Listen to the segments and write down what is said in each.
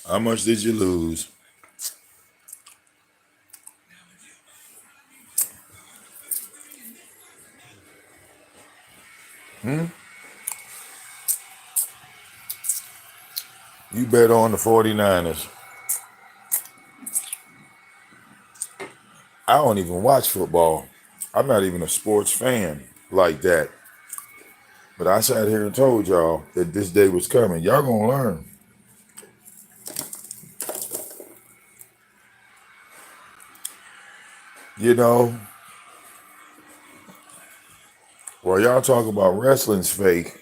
How much did you lose? You bet on the 49ers. I don't even watch football. I'm not even a sports fan like that. But I sat here and told y'all that this day was coming. Y'all gonna learn. You know, while y'all talk about wrestling's fake,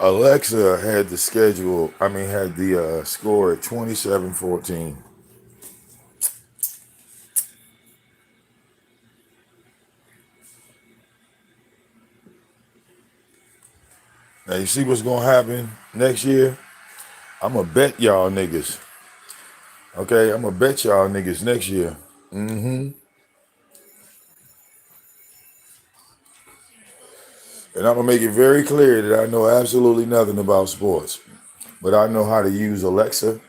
Alexa had the schedule, had the score at 27-14. Now, you see what's gonna happen next year? I'm gonna bet y'all niggas. Okay, I'm gonna bet y'all niggas next year. And I'm gonna make it very clear that I know absolutely nothing about sports, but I know how to use Alexa.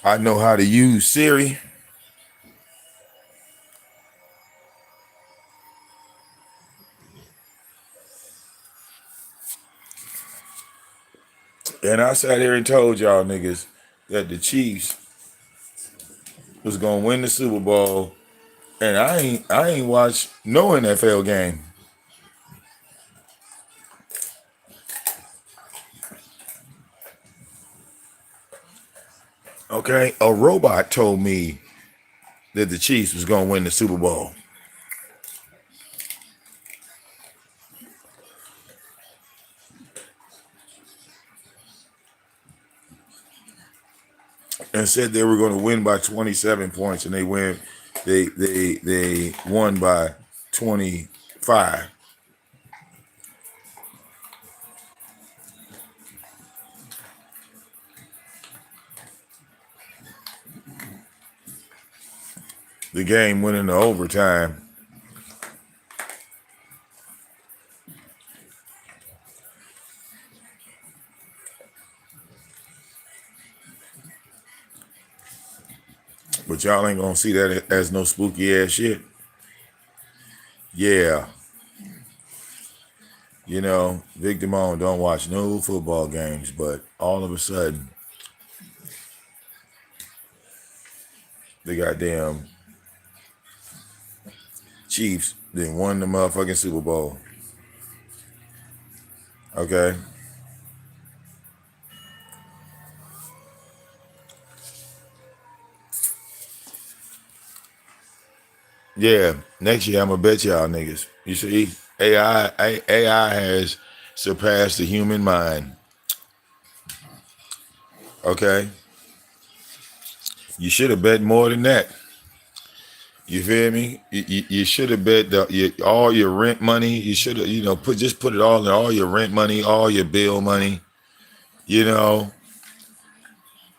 I know how to use Siri. And I sat here and told y'all niggas that the Chiefs was gonna win the Super Bowl, and I ain't watched no NFL game. Okay, a robot told me that the Chiefs was gonna win the Super Bowl, and said they were gonna win by 27 points, and they won by 25. The game went into overtime. But y'all ain't gonna see that as no spooky ass shit. Yeah, VicDamoane don't watch no football games, but all of a sudden, the goddamn Chiefs then won the motherfucking Super Bowl. Okay? Yeah, next year I'm gonna bet y'all niggas. You see, AI has surpassed the human mind. Okay? You should have bet more than that. You feel me? You should have bet all your rent money. You should have, put it all in all your rent money, all your bill money. You know,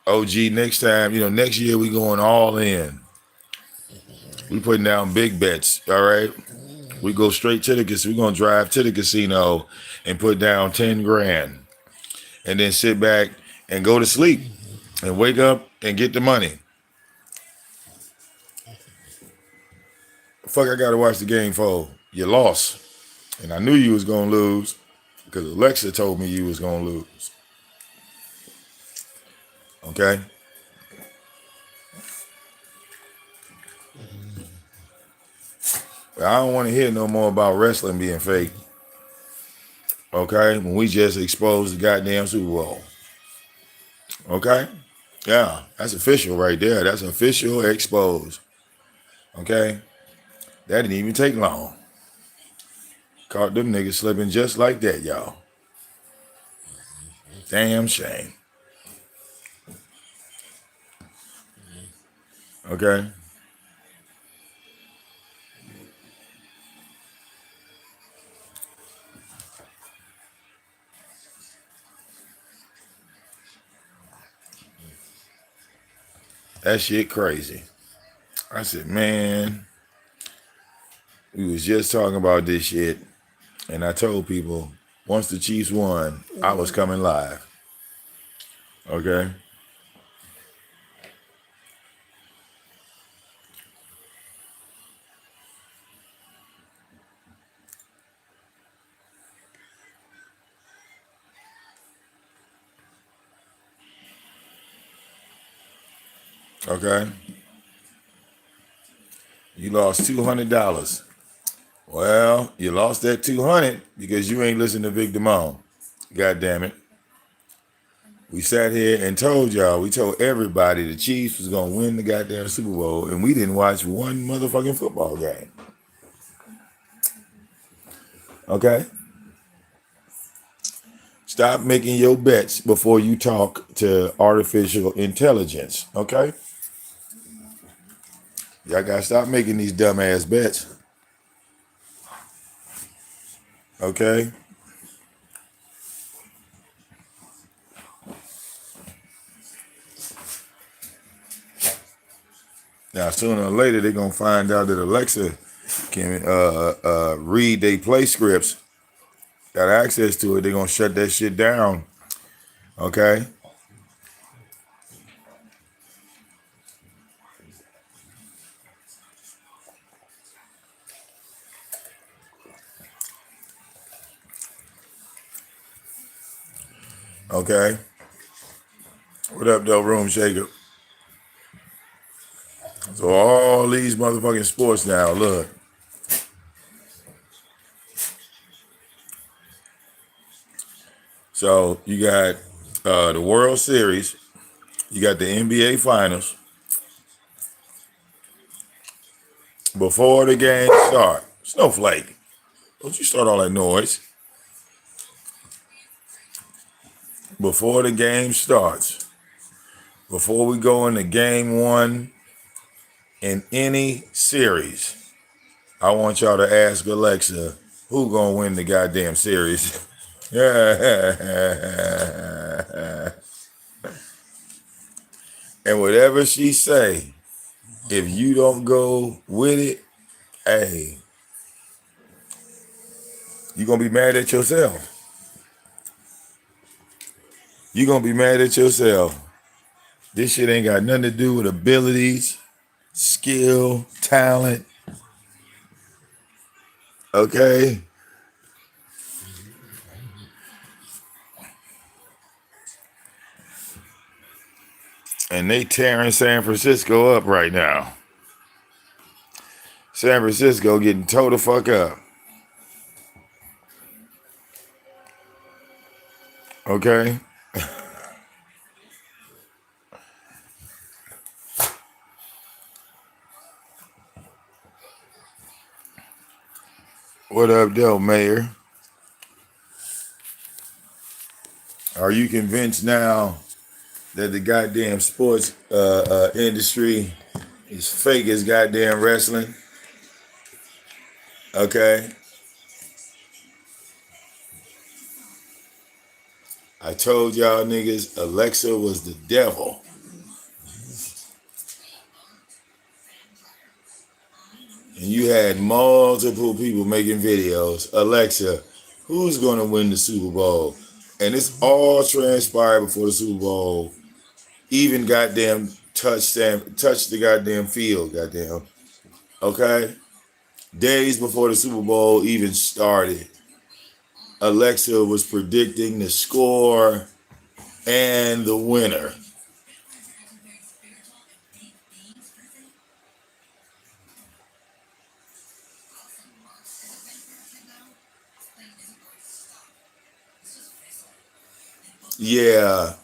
OG, next time, next year we going all in. We putting down big bets. All right, we go straight to the casino. We gonna drive to the casino and put down 10 grand, and then sit back and go to sleep, and wake up and get the money. Fuck, I gotta watch the game for. You lost, and I knew you was gonna lose because Alexa told me you was gonna lose. Okay. But I don't want to hear no more about wrestling being fake. Okay, when we just exposed the goddamn Super Bowl. Okay. Yeah, that's official right there. That's official exposed. Okay, that didn't even take long. Caught them niggas slipping just like that, y'all. Damn shame. Okay. That shit crazy. I said, man, We was just talking about this shit, and I told people once the Chiefs won, I was coming live. Okay. Okay. You lost $200. Well, you lost that 200 because you ain't listened to VicDamoane. God damn it. We sat here and told y'all, we told everybody the Chiefs was gonna win the goddamn Super Bowl, and we didn't watch one motherfucking football game. Okay? Stop making your bets before you talk to artificial intelligence. Okay? Y'all gotta stop making these dumbass bets. Okay? Now, sooner or later, they're gonna find out that Alexa can read they play scripts, got access to it. They're gonna shut that shit down. Okay? Okay? What up, though, Room Shaker? So all these motherfucking sports now, look. So you got the World Series, you got the NBA Finals. Before the game start, Snowflake, don't you start all that noise. Before the game starts, before we go into game one in any series, I want y'all to ask Alexa who gonna win the goddamn series. And whatever she say, if you don't go with it, hey, you gonna be mad at yourself. You gonna be mad at yourself. This shit ain't got nothing to do with abilities, skill, talent. Okay? And they tearing San Francisco up right now. San Francisco getting towed the fuck up. Okay? What up, though, Mayor? Are you convinced now that the goddamn sports industry is fake as goddamn wrestling? Okay? I told y'all niggas Alexa was the devil. And you had multiple people making videos. Alexa, who's going to win the Super Bowl? And it's all transpired before the Super Bowl. Even goddamn touch the goddamn field, goddamn. Okay? Days before the Super Bowl even started, Alexa was predicting the score and the winner. Yeah.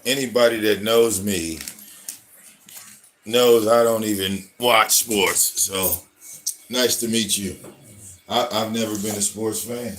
Anybody that knows me knows I don't even watch sports. So nice to meet you. I've never been a sports fan.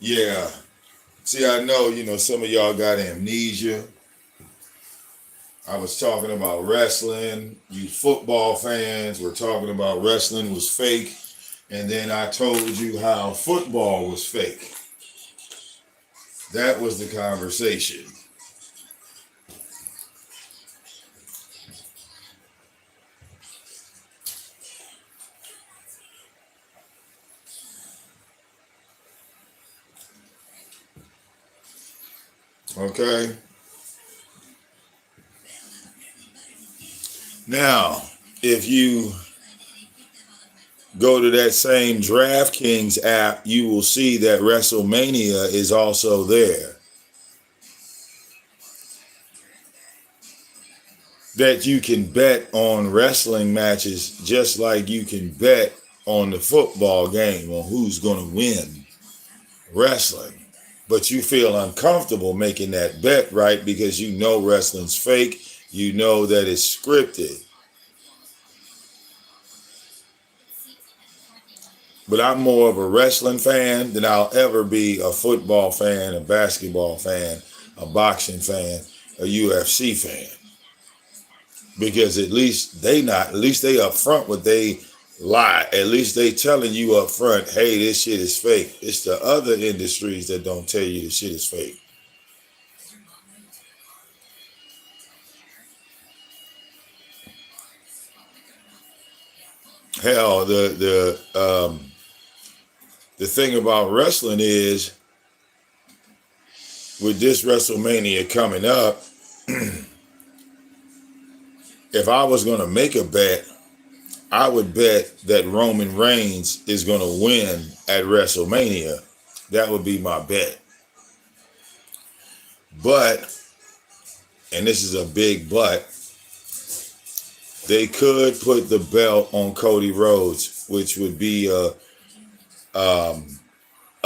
Yeah. See, I know, some of y'all got amnesia. I was talking about wrestling. You football fans were talking about wrestling was fake. And then I told you how football was fake. That was the conversation. Okay? Now, if you go to that same DraftKings app, you will see that WrestleMania is also there. That you can bet on wrestling matches just like you can bet on the football game on who's going to win wrestling. But you feel uncomfortable making that bet, right? Because you know wrestling's fake. You know that it's scripted. But I'm more of a wrestling fan than I'll ever be a football fan, a basketball fan, a boxing fan, a UFC fan. Because at least they up front what they lie. At least they telling you up front, hey, this shit is fake. It's the other industries that don't tell you the shit is fake. Hell, the thing about wrestling is with this WrestleMania coming up, if I was going to make a bet, I would bet that Roman Reigns is going to win at WrestleMania. That would be my bet. But, and this is a big but, they could put the belt on Cody Rhodes, which would be a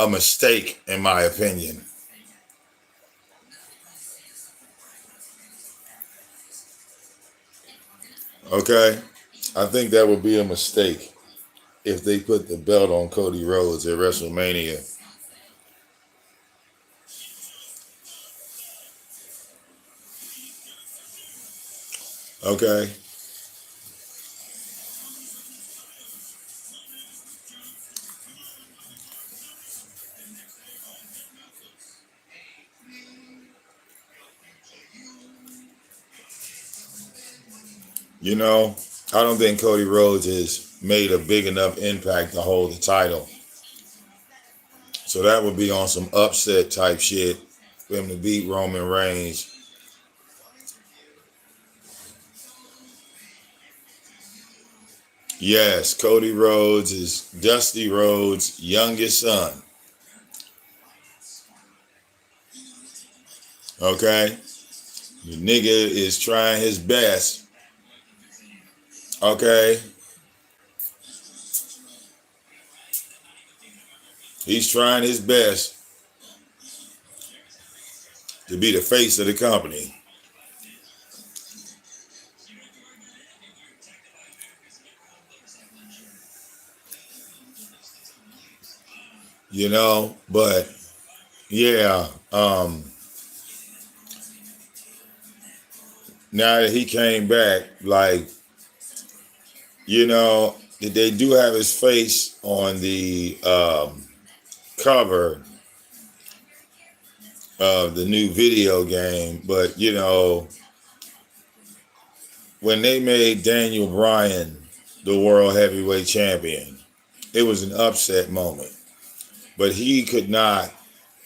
mistake in my opinion. Okay? I think that would be a mistake if they put the belt on Cody Rhodes at WrestleMania. Okay? I don't think Cody Rhodes has made a big enough impact to hold the title. So that would be on some upset type shit for him to beat Roman Reigns. Yes, Cody Rhodes is Dusty Rhodes' youngest son. Okay? The nigga is trying his best. Okay? He's trying his best to be the face of the company. But yeah, now that he came back, they do have his face on the cover of the new video game, but when they made Daniel Bryan the world heavyweight champion, it was an upset moment, but he could not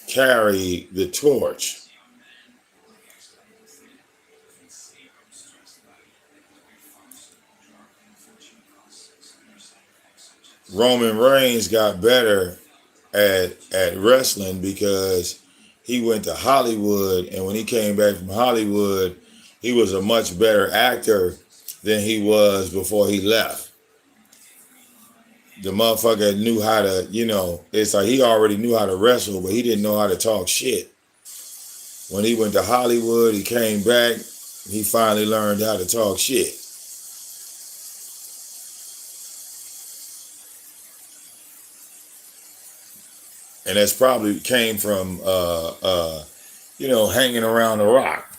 carry the torch. Roman Reigns got better at wrestling because he went to Hollywood, and when he came back from Hollywood, he was a much better actor than he was before he left. The motherfucker knew how to, it's like he already knew how to wrestle, but he didn't know how to talk shit. When he went to Hollywood, he came back, he finally learned how to talk shit. And that's probably came from hanging around The Rock.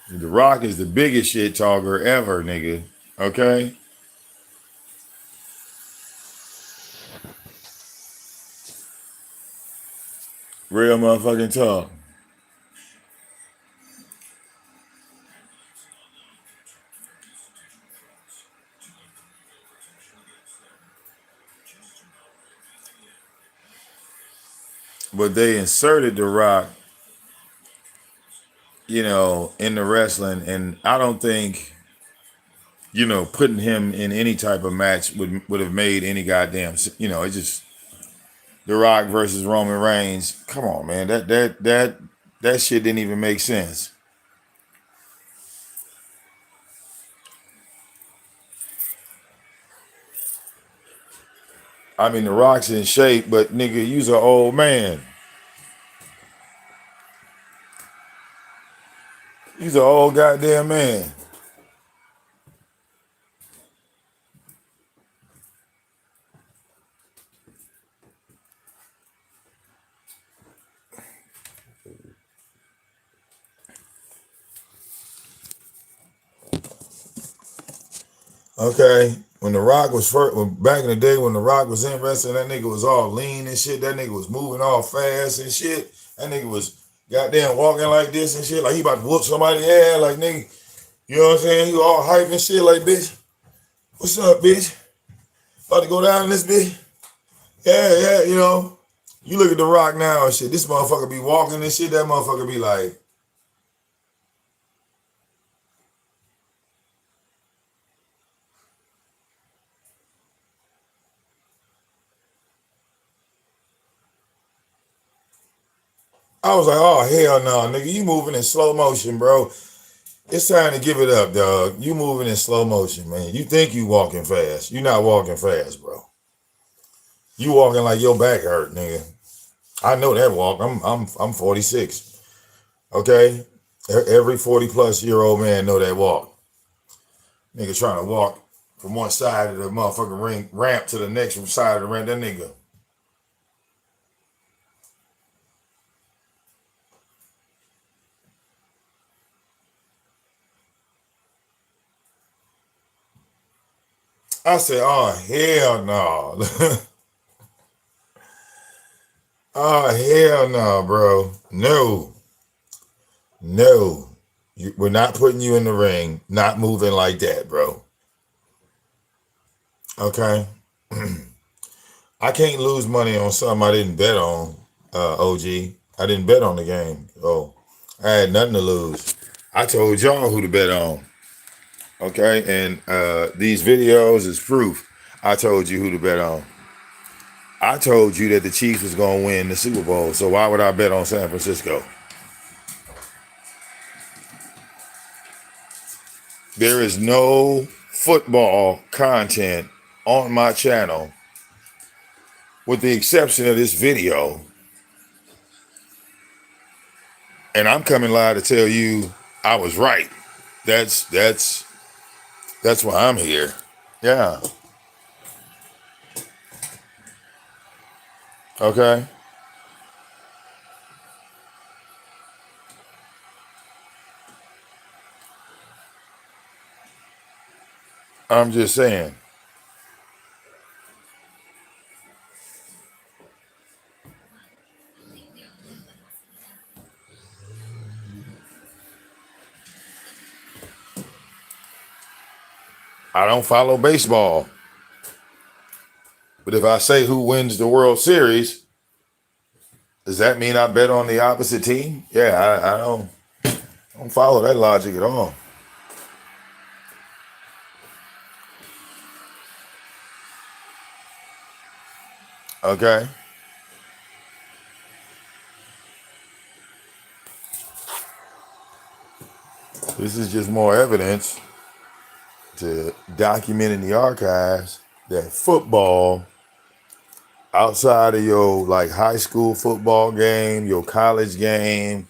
The Rock is the biggest shit talker ever, nigga. Okay? Real motherfucking talk. But they inserted The Rock, in the wrestling, and I don't think, putting him in any type of match would have made any goddamn, it just The Rock versus Roman Reigns. Come on, man. That shit didn't even make sense. I mean, The Rock's in shape, but nigga, you's an old man. You's an old goddamn man. Okay, when The Rock was back in the day when The Rock was in wrestling, that nigga was all lean and shit. That nigga was moving all fast and shit. That nigga was goddamn walking like this and shit, like he about to whoop somebody's ass, like nigga. You know what I'm saying? He all hype and shit, like bitch. What's up, bitch? About to go down in this bitch? Yeah, You look at The Rock now and shit. This motherfucker be walking and shit. That motherfucker be like, I was like, oh hell no, nigga, you moving in slow motion, bro. It's time to give it up, dog. You moving in slow motion, man. You think you walking fast. You not walking fast, bro. You walking like your back hurt, nigga. I know that walk. I'm 46. Okay? Every 40 plus year old man know that walk. Nigga trying to walk from one side of the motherfucking ramp to the next side of the ramp. That nigga. I said, oh hell no. Oh hell no, bro. No. No. We're not putting you in the ring, not moving like that, bro. Okay? I can't lose money on something I didn't bet on, OG. I didn't bet on the game. Oh, I had nothing to lose. I told y'all who to bet on. Okay? And these videos is proof. I told you who to bet on. I told you that the Chiefs was going to win the Super Bowl, so why would I bet on San Francisco? There is no football content on my channel, with the exception of this video. And I'm coming live to tell you I was right. That's why I'm here. Yeah. Okay. I'm just saying. I don't follow baseball. But if I say who wins the World Series, does that mean I bet on the opposite team? Yeah, I don't follow that logic at all. Okay. This is just more evidence to document in the archives that football, outside of your like high school football game, your college game,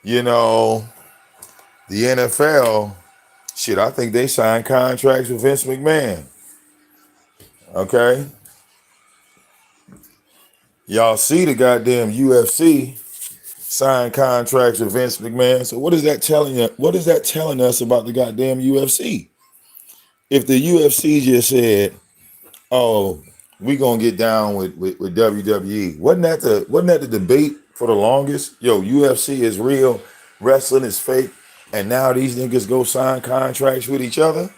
the NFL, shit, I think they signed contracts with Vince McMahon. Okay? Y'all see the goddamn UFC sign contracts with Vince McMahon. So what is that telling you? What is that telling us about the goddamn UFC? If the UFC just said, "Oh, we gonna get down with WWE," wasn't that the debate for the longest? Yo, UFC is real, wrestling is fake, and now these niggas go sign contracts with each other.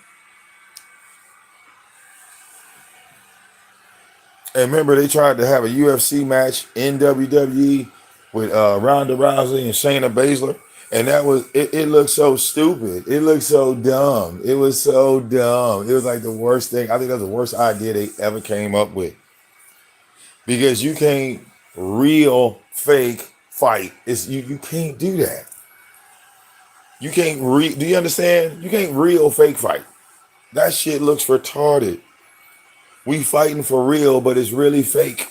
And remember, they tried to have a UFC match in WWE with Ronda Rousey and Shayna Baszler, and that was it. It looked so stupid. It looked so dumb. It was so dumb. It was like the worst thing. I think that's the worst idea they ever came up with, because you can't real fake fight. It's you can't do that. You can't do you understand? You can't real fake fight. That shit looks retarded. We fighting for real, but it's really fake.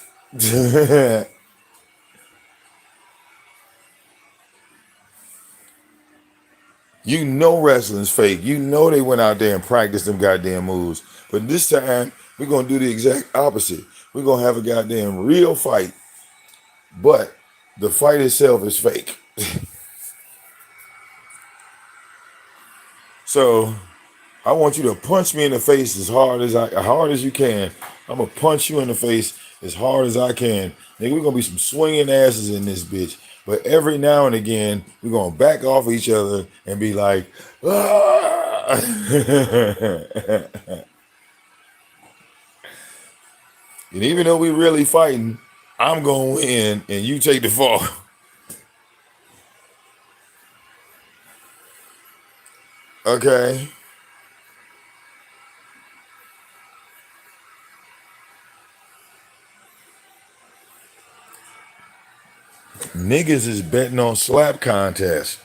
You know wrestling's fake. You know they went out there and practiced them goddamn moves. But this time, we're going to do the exact opposite. We're going to have a goddamn real fight, but the fight itself is fake. So I want you to punch me in the face as hard as you can. I'm going to punch you in the face as hard as I can. Nigga, we're going to be some swinging asses in this bitch. But every now and again, we're going to back off of each other and be like, ah! And even though we really fighting, I'm going to win and you take the fall. Okay? Niggas is betting on slap contests.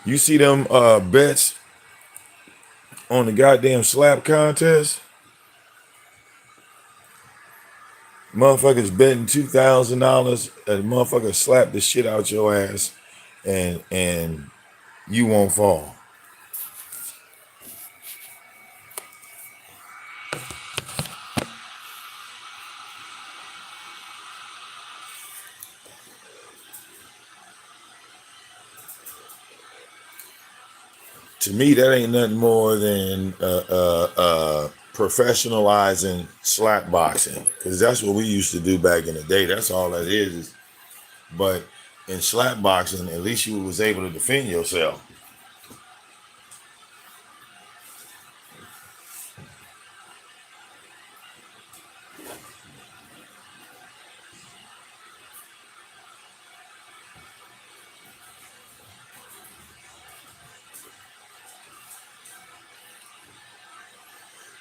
You see them bets on the goddamn slap contest? Motherfuckers betting $2,000 a motherfucker slap the shit out your ass and you won't fall. To me, that ain't nothing more than professionalizing slap boxing, because that's what we used to do back in the day. That's all that is. But in slap boxing, at least you was able to defend yourself.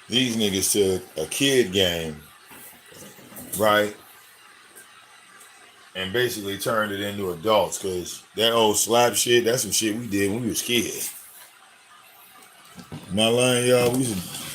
These niggas took a kid game, right, and basically turned it into adults, because that old slap shit, that's some shit we did when we was kids. Am I lying, y'all? We used to,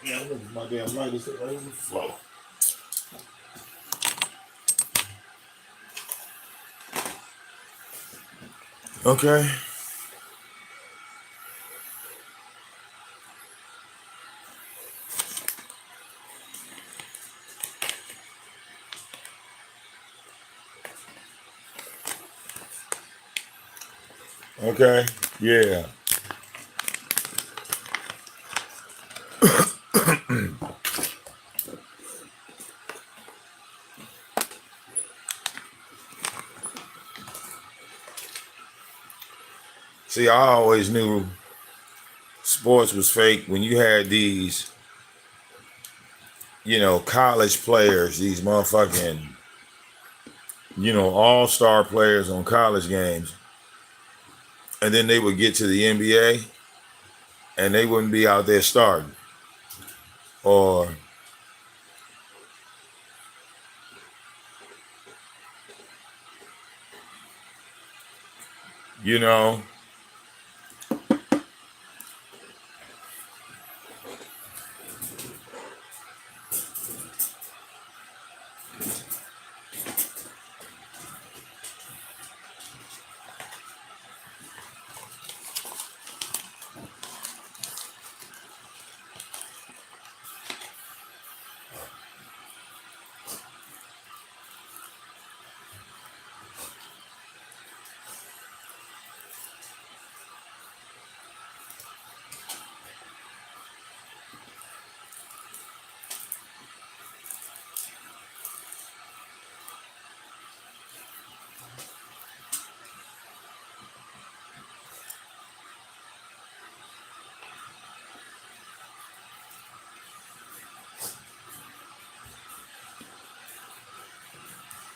man, look at my damn light is right on the floor. Okay. Okay. Yeah. See, I always knew sports was fake when you had these, college players, these motherfucking, all-star players on college games. And then they would get to the NBA and they wouldn't be out there starting. Or, you know,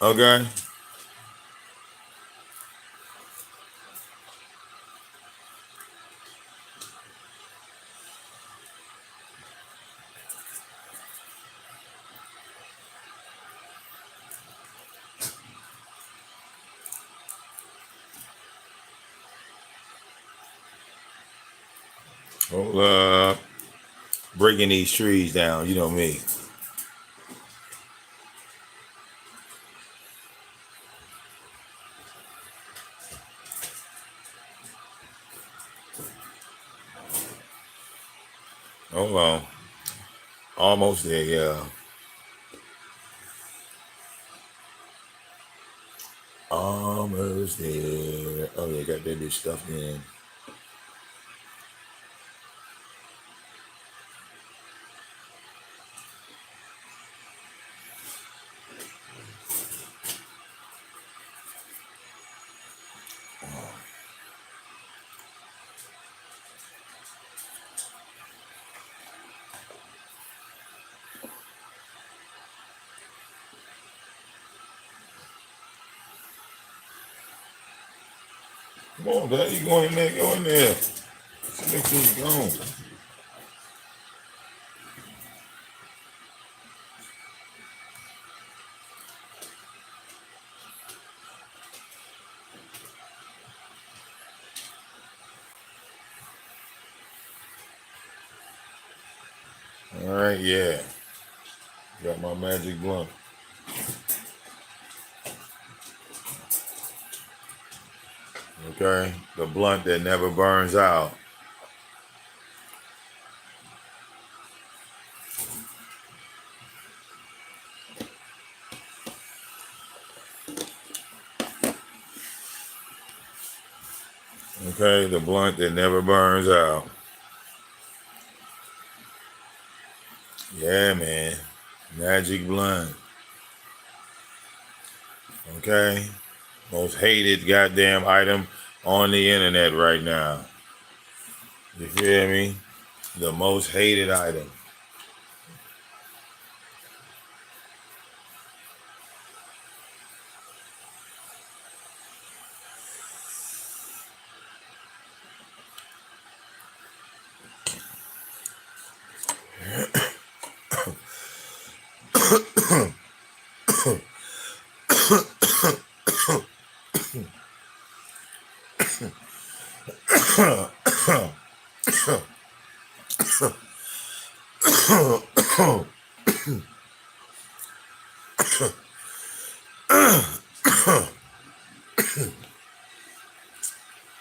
okay. Hold up. Breaking these trees down, you know me. Hold on. Almost there, yeah. Almost there. Oh, yeah, got that bitch stuffed in. Come on, Dad. You go in there. Go in there. Let's make sure it's gone. All right, yeah. Got my magic blunt. Okay, the blunt that never burns out. Okay, the blunt that never burns out. Yeah, man. Magic blunt. Okay. Most hated goddamn item on the internet right now. You feel me? The most hated item.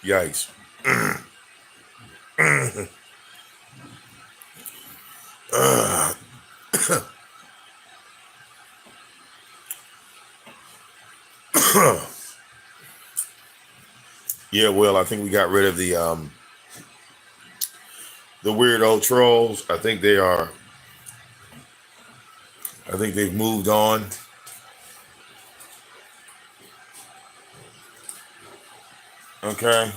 Yikes. Yeah, well, I think we got rid of the weirdo trolls. I think they've moved on. Okay.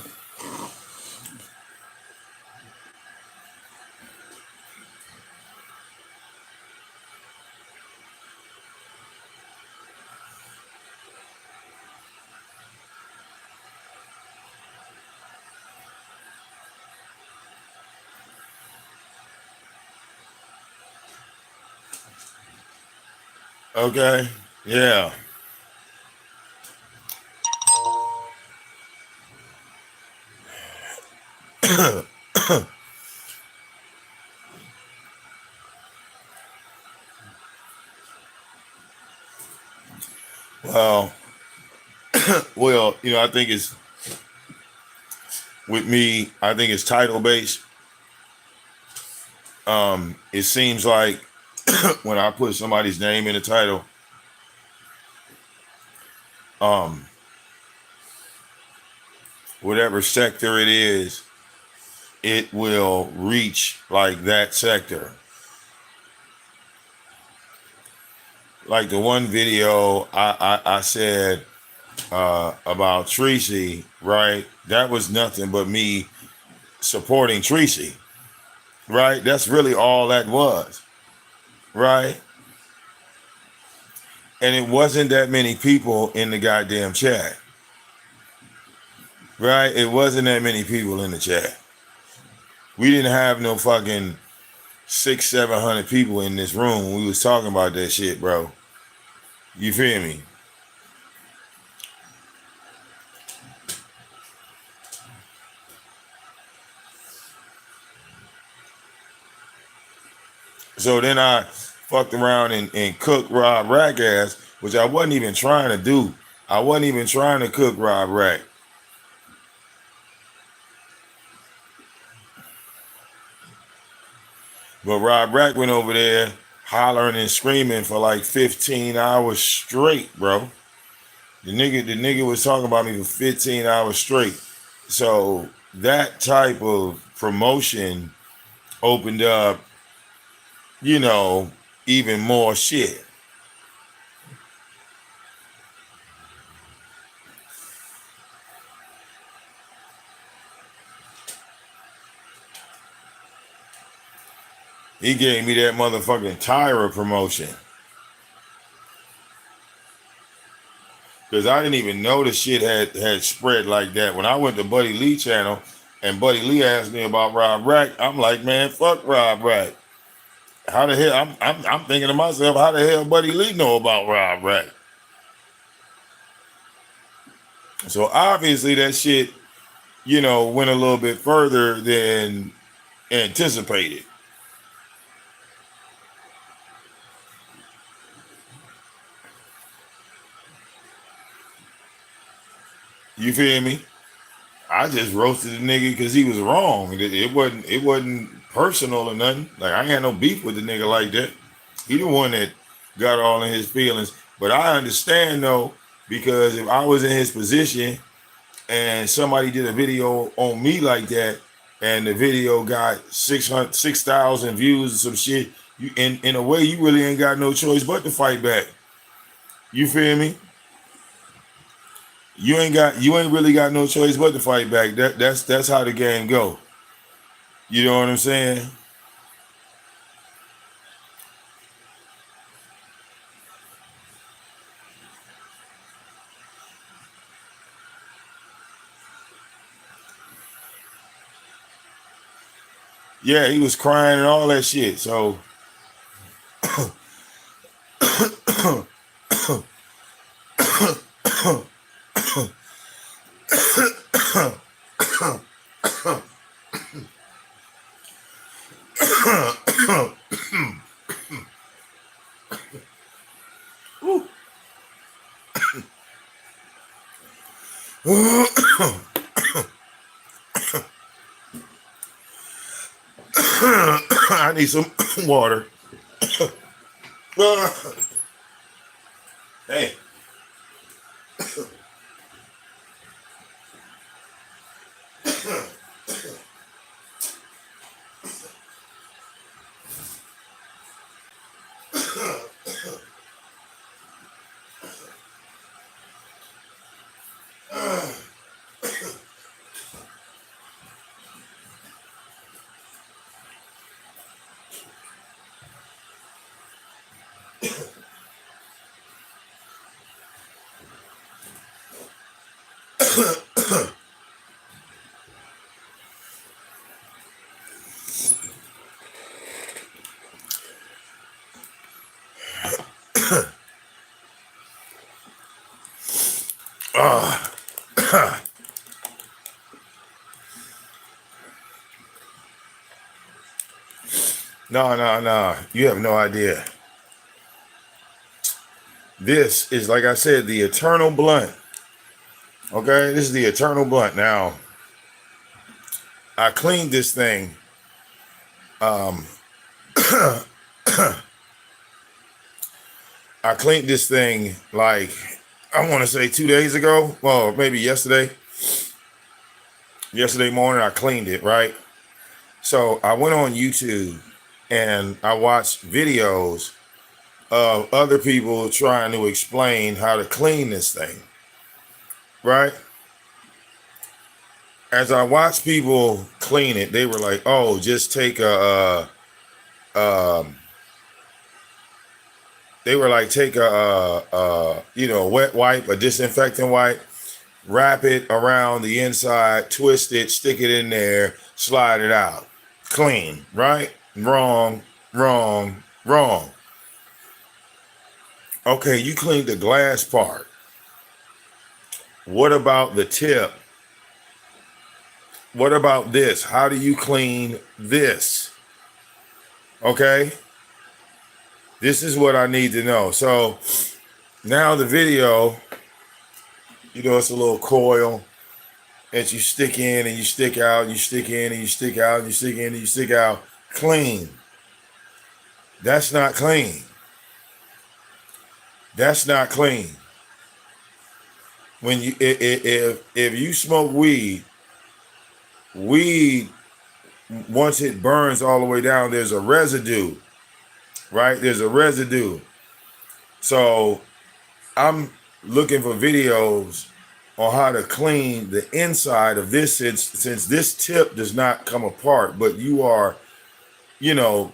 Okay. Yeah. Well, I think it's with me. I think it's title based. It seems like when I put somebody's name in the title, um, whatever sector it is, it will reach like that sector. Like the one video I said about Tracy, right? That was nothing but me supporting Tracy, right? That's really all that was, right? And it wasn't that many people in the goddamn chat, right? It wasn't that many people in the chat. We didn't have no fucking 600-700 people in this room when we was talking about that shit, bro. You feel me? So then I fucked around and cooked Rob Rack ass, which I wasn't even trying to do. I wasn't even trying to cook Rob Rack. But Rob Rack went over there hollering and screaming for like 15 hours straight, bro. The nigga was talking about me for 15 hours straight. So that type of promotion opened up, even more shit. He gave me that motherfucking Tyra promotion. Because I didn't even know the shit had spread like that. When I went to Buddy Lee channel and Buddy Lee asked me about Rob Rack, I'm like, man, fuck Rob Rack. How the hell I'm thinking to myself, how the hell Buddy Lee know about Rob Rack? So obviously that shit, went a little bit further than anticipated. You feel me? I just roasted the nigga because he was wrong. It wasn't personal or nothing. Like I ain't had no beef with the nigga like that. He the one that got all in his feelings. But I understand though, because if I was in his position and somebody did a video on me like that, and the video got 6,000 views or some shit, you in a way you really ain't got no choice but to fight back. You feel me? You ain't really got no choice but to fight back. That's how the game go. You know what I'm saying? Yeah, he was crying and all that shit. So I need some water. Hey. No. You have no idea. This is, like I said, the eternal blunt. Okay, this is the eternal blunt. Now, I cleaned this thing. I cleaned this thing like, I want to say 2 days ago. Well, maybe yesterday. Yesterday morning, I cleaned it, right? So I went on YouTube and I watched videos of other people trying to explain how to clean this thing, right? As I watched people clean it, they were like, "Oh, just take they were like, take a wet wipe, a disinfectant wipe, wrap it around the inside, twist it, stick it in there, slide it out, clean." Right? Wrong. Okay, you cleaned the glass part. What about the tip? What about this? How do you clean this? Okay, this is what I need to know. So now the video, it's a little coil that you stick in and you stick out, and you stick in and you stick out, and you stick in and you stick out. Clean. That's not clean. That's not clean. When if you smoke weed, once it burns all the way down, there's a residue, right? There's a residue. So I'm looking for videos on how to clean the inside of this, since this tip does not come apart, but you are,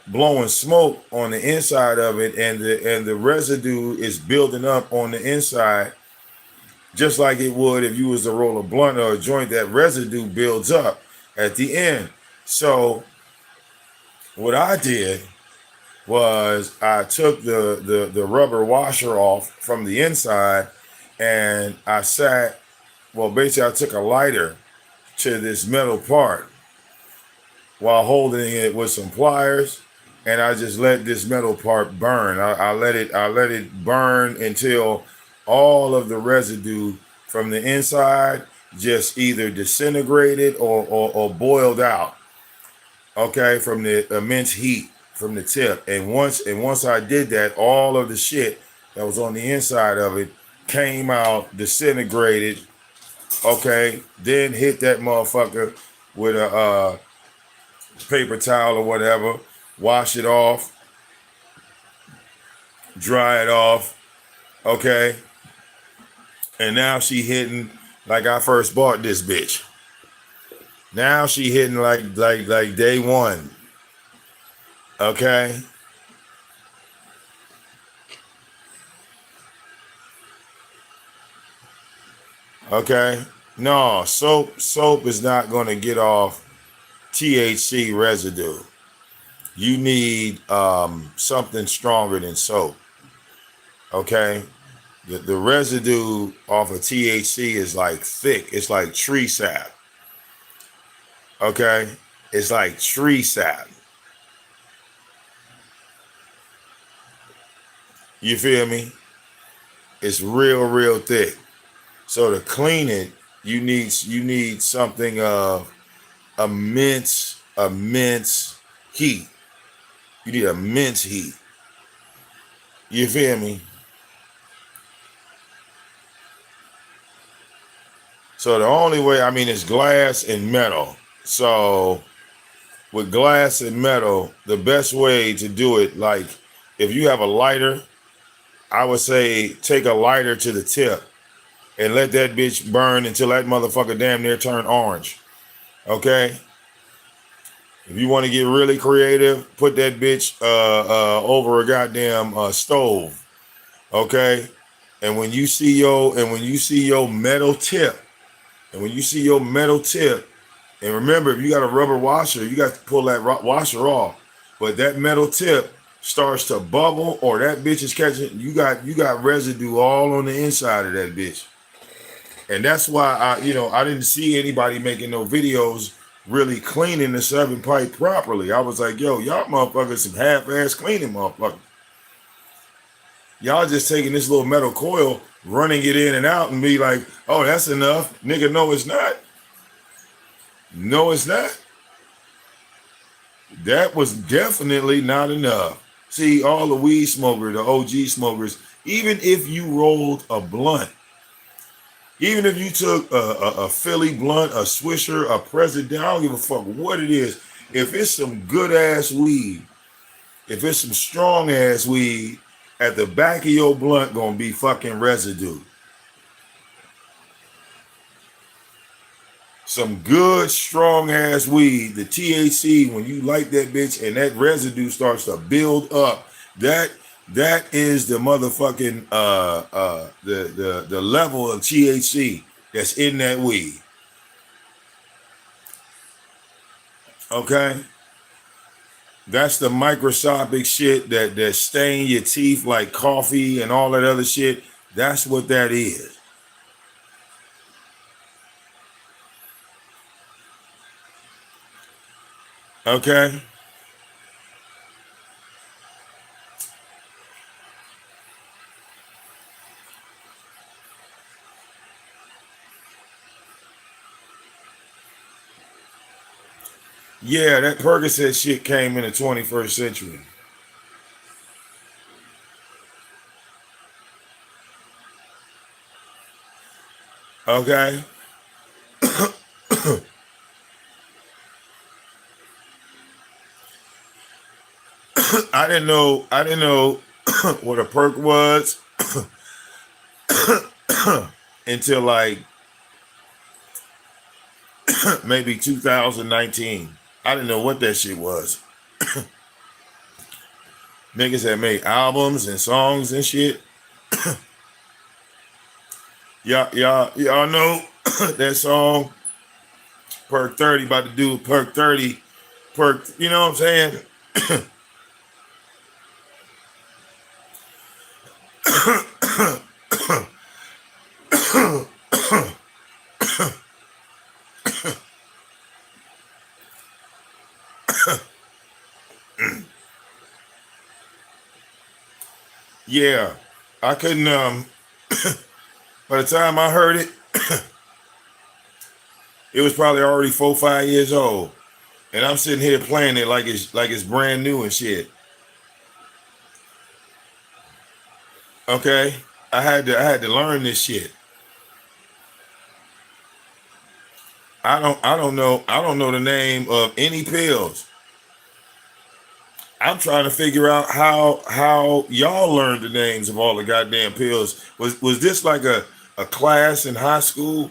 blowing smoke on the inside of it, and the residue is building up on the inside, just like it would if you was to roll a blunt or a joint. That residue builds up at the end. So what I did was I took the rubber washer off from the inside, and basically I took a lighter to this metal part while holding it with some pliers, and I just let this metal part burn. I let it burn until all of the residue from the inside just either disintegrated or boiled out, okay, from the immense heat from the tip. And once I did that, all of the shit that was on the inside of it came out, disintegrated, okay, then hit that motherfucker with a paper towel or whatever, wash it off, dry it off, okay, and now she hitting like I first bought this bitch. Now she hitting like day one. Okay. Okay. No, soap is not going to get off THC residue. You need something stronger than soap. Okay. The residue off of THC is like thick. It's like tree sap. Okay? It's like tree sap. You feel me? It's real thick. So to clean it, you need something of immense heat. You need immense heat. You feel me? So the only way, it's glass and metal. So with glass and metal, the best way to do it, like if you have a lighter, I would say take a lighter to the tip and let that bitch burn until that motherfucker damn near turn orange. Okay? If you want to get really creative, put that bitch over a goddamn stove. Okay? And when you see your metal tip, and remember, if you got a rubber washer, you got to pull that washer off. But that metal tip starts to bubble, or that bitch is catching, you got residue all on the inside of that bitch. And that's why I didn't see anybody making no videos really cleaning the Serpent pipe properly. I was like, yo, y'all motherfuckers some half-ass cleaning motherfuckers. Y'all just taking this little metal coil, running it in and out, and be like, oh, that's enough. Nigga, no, it's not. No, it's not. That was definitely not enough. See, all the weed smokers, the OG smokers, even if you rolled a blunt, even if you took a Philly blunt, a Swisher, a President, I don't give a fuck what it is. If it's some good ass weed, if it's some strong ass weed, at the back of your blunt gonna be fucking residue. Some good strong ass weed, the THC, when you light that bitch and that residue starts to build up, that is the motherfucking the level of THC that's in that weed. Okay? That's the microscopic shit that stain your teeth like coffee and all that other shit. That's what that is. Okay? Yeah, that Percocet shit came in the 21st century. Okay? I didn't know what a perk was until like maybe 2019. I didn't know what that shit was. Niggas had made albums and songs and shit. Y'all know that song Perk 30 about to do Perk 30. Perk, you know what I'm saying? Yeah. I couldn't by the time I heard it, it was probably already 4-5 years old. And I'm sitting here playing it like it's brand new and shit. Okay? I had to learn this shit. I don't know the name of any pills. I'm trying to figure out how y'all learned the names of all the goddamn pills. Was this like a class in high school?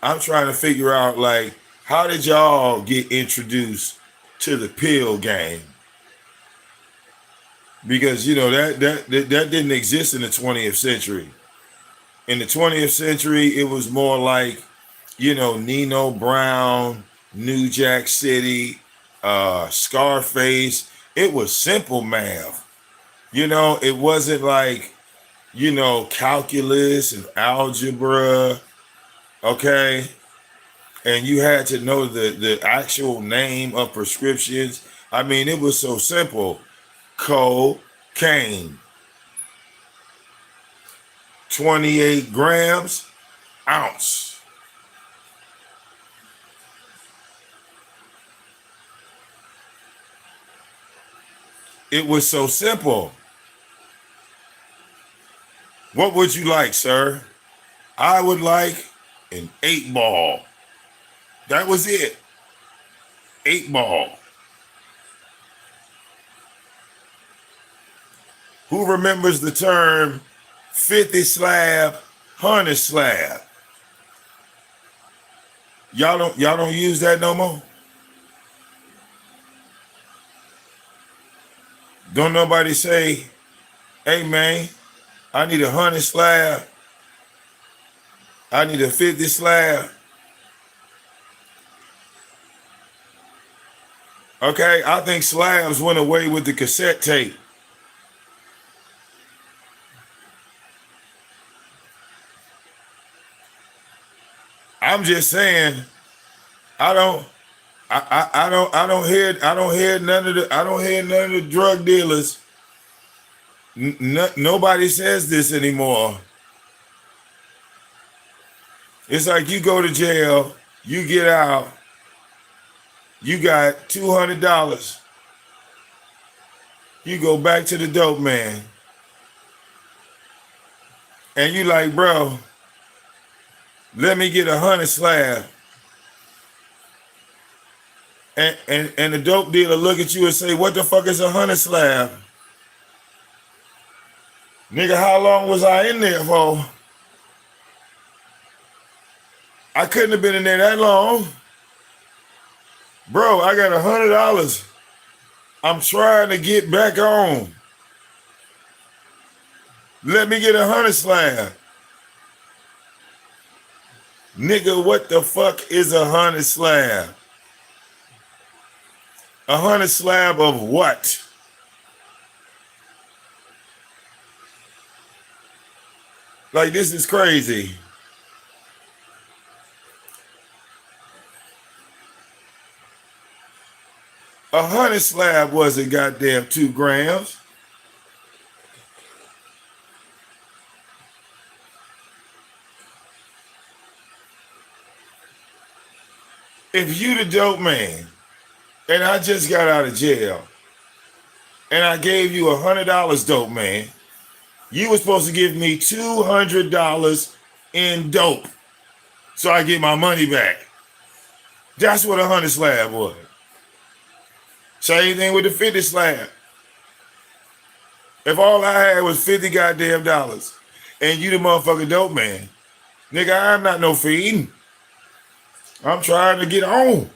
I'm trying to figure out like how did y'all get introduced to the pill game? Because that didn't exist in the 20th century. In the 20th century, it was more like, Nino Brown, New Jack City, Scarface. It was simple math. It wasn't like, calculus and algebra. Okay. And you had to know the actual name of prescriptions. I mean, it was so simple. Cocaine. 28 grams, ounce. It was so simple. What would you like, sir? I would like an 8-ball. That was it. 8-ball. Who remembers the term 50 slab, 100 slab? Y'all don't use that no more? Don't nobody say, hey man, I need 100 slab. I need a 50 slab. Okay, I think slabs went away with the cassette tape. I'm just saying, I don't hear none of the drug dealers. Nobody says this anymore. It's like you go to jail, you get out, you got $200. You go back to the dope man, and you like, bro, let me get 100 slab. And the dope dealer look at you and say, what the fuck is 100 slab? Nigga, how long was I in there for? I couldn't have been in there that long. Bro, I got $100. I'm trying to get back on. Let me get 100 slab. Nigga, what the fuck is 100 slab? 100 slab of what? Like, this is crazy. A 100 slab wasn't goddamn 2 grams. If you the dope man, and I just got out of jail, and I gave you $100, dope man, you were supposed to give me $200 in dope, so I get my money back. That's what 100 slab was. Same thing with the 50 slab. If all I had was 50 goddamn dollars, and you the motherfucking dope man, nigga, I'm not no fiend. I'm trying to get on.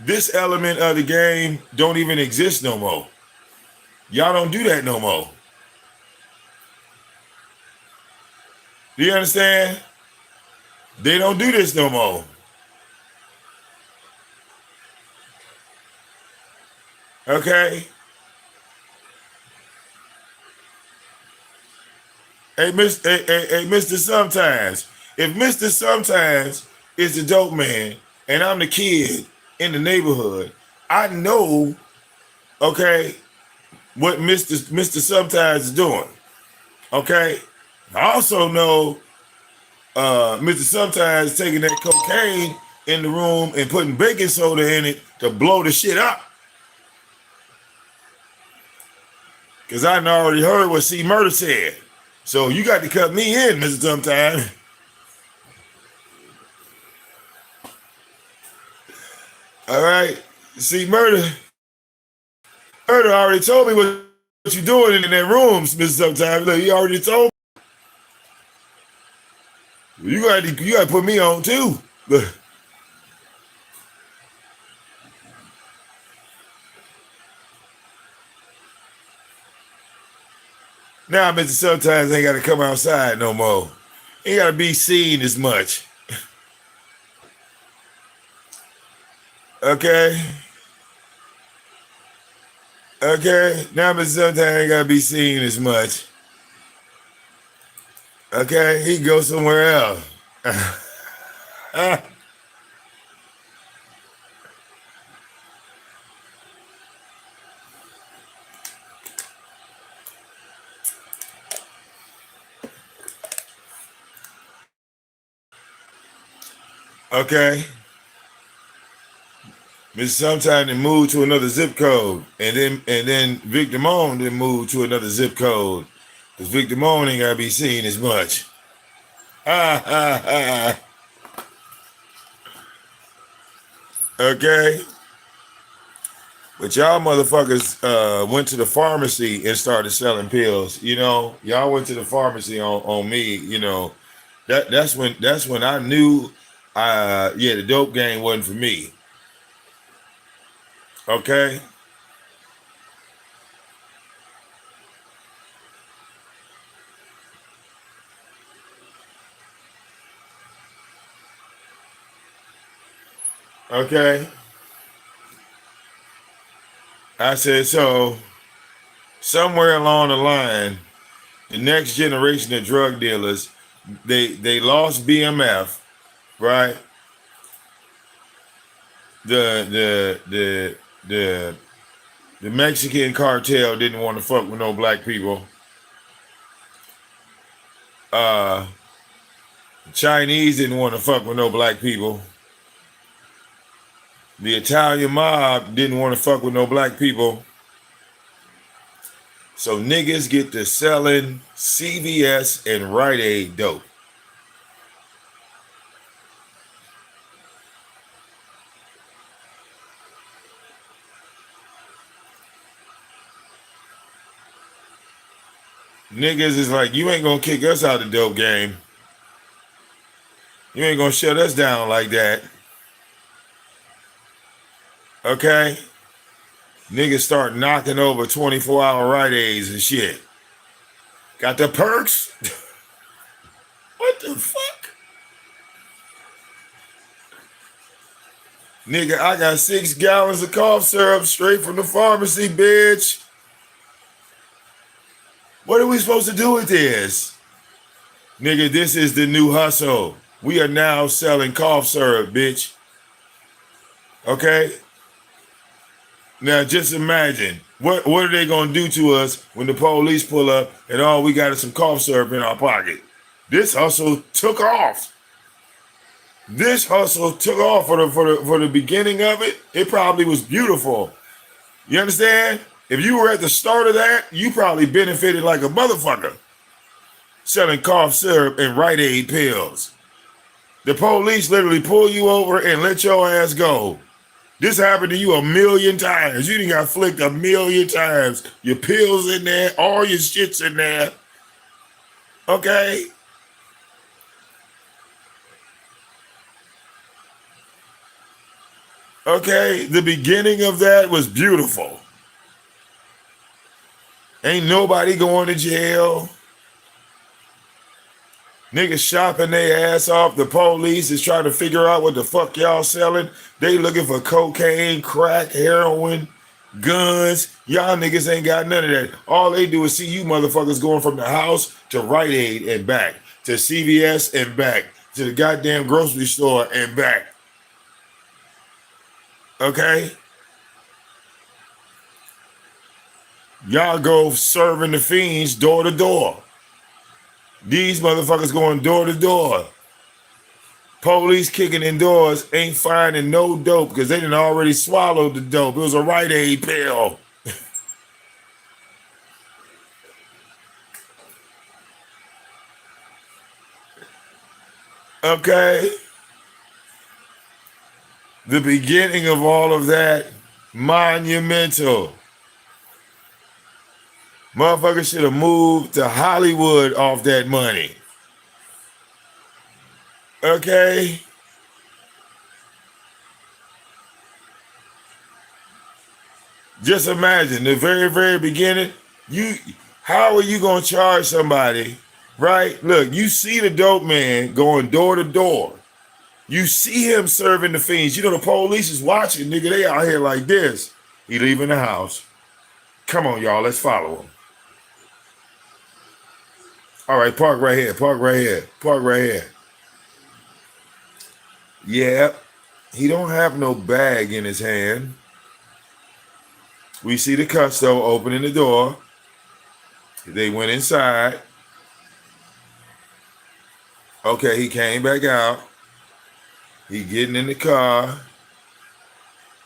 This element of the game don't even exist no more. Y'all don't do that no more. Do you understand? They don't do this no more. Okay? Hey, Mr. Sometimes. If Mr. Sometimes is the dope man and I'm the kid in the neighborhood, I know, okay, what Mr. Sometimes is doing. Okay? I also know Mr. Sometimes taking that cocaine in the room and putting baking soda in it to blow the shit up. Because I already heard what C Murder said. So you got to cut me in, Mr. Sometime. All right. C Murder already told me what you doing in that room, Mr. Sometime. Look, he already told me. You got to put me on too. Look. Now, Mr. Sometimes ain't got to come outside no more. Ain't got to be seen as much. Okay? Okay? Now, Mr. Sometimes ain't got to be seen as much. Okay? He can go somewhere else. Okay? Mr. Sometime then moved to another zip code. And then VicDamoane then moved to another zip code. Because VicDamoane ain't gotta be seen as much. Okay? But y'all motherfuckers went to the pharmacy and started selling pills. You know, y'all went to the pharmacy on me, you know. That's when I knew the dope game wasn't for me. Okay? Okay? I said, so somewhere along the line, the next generation of drug dealers They lost BMF, right? The Mexican cartel didn't want to fuck with no black people. The Chinese didn't want to fuck with no black people. The Italian mob didn't want to fuck with no black people. So niggas get to selling CVS and Rite Aid dope. Niggas is like, you ain't gonna kick us out of the dope game. You ain't gonna shut us down like that. Okay? Niggas start knocking over 24-hour Rite Aids and shit. Got the perks? What the fuck? Nigga, I got 6 gallons of cough syrup straight from the pharmacy, bitch. What are we supposed to do with this? Nigga, this is the new hustle. We are now selling cough syrup, bitch. Okay? Now just imagine, what are they gonna do to us when the police pull up and all we got is some cough syrup in our pocket? This hustle took off. This hustle took off for the beginning of it. It probably was beautiful. You understand? If you were at the start of that, you probably benefited like a motherfucker. Selling cough syrup and Rite Aid pills. The police literally pull you over and let your ass go. This happened to you a million times. You done got flicked a million times. Your pills in there, all your shit's in there. Okay? Okay, the beginning of that was beautiful. Ain't nobody going to jail. Niggas shopping their ass off. The police is trying to figure out what the fuck y'all selling. They looking for cocaine, crack, heroin, guns. Y'all niggas ain't got none of that. All they do is see you motherfuckers going from the house to Rite Aid and back, to CVS and back, to the goddamn grocery store and back. Okay? Y'all go serving the fiends door to door. These motherfuckers going door to door. Police kicking in doors, ain't finding no dope because they done already swallowed the dope. It was a Rite Aid pill. Okay? The beginning of all of that, monumental. Motherfuckers should have moved to Hollywood off that money. Okay? Just imagine the very, very beginning. How are you gonna charge somebody, right? Look, you see the dope man going door to door. You see him serving the fiends. You know the police is watching, nigga. They out here like this. He leaving the house. Come on, y'all. Let's follow him. All right, park right here. Park right here. Park right here. Yeah, he don't have no bag in his hand. We see the custo opening the door. They went inside. Okay, he came back out. He getting in the car.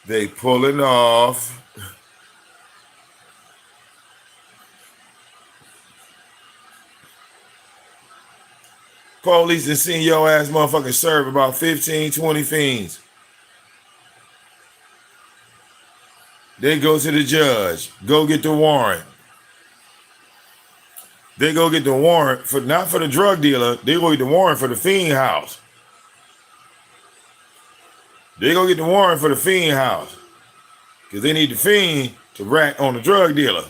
They pulling off. Police and seen your ass motherfucker serve about 15, 20 fiends. They go to the judge. Go get the warrant. They go get the warrant for not for the drug dealer. They go get the warrant for the fiend house. They go get the warrant for the fiend house. Because they need the fiend to rat on the drug dealer.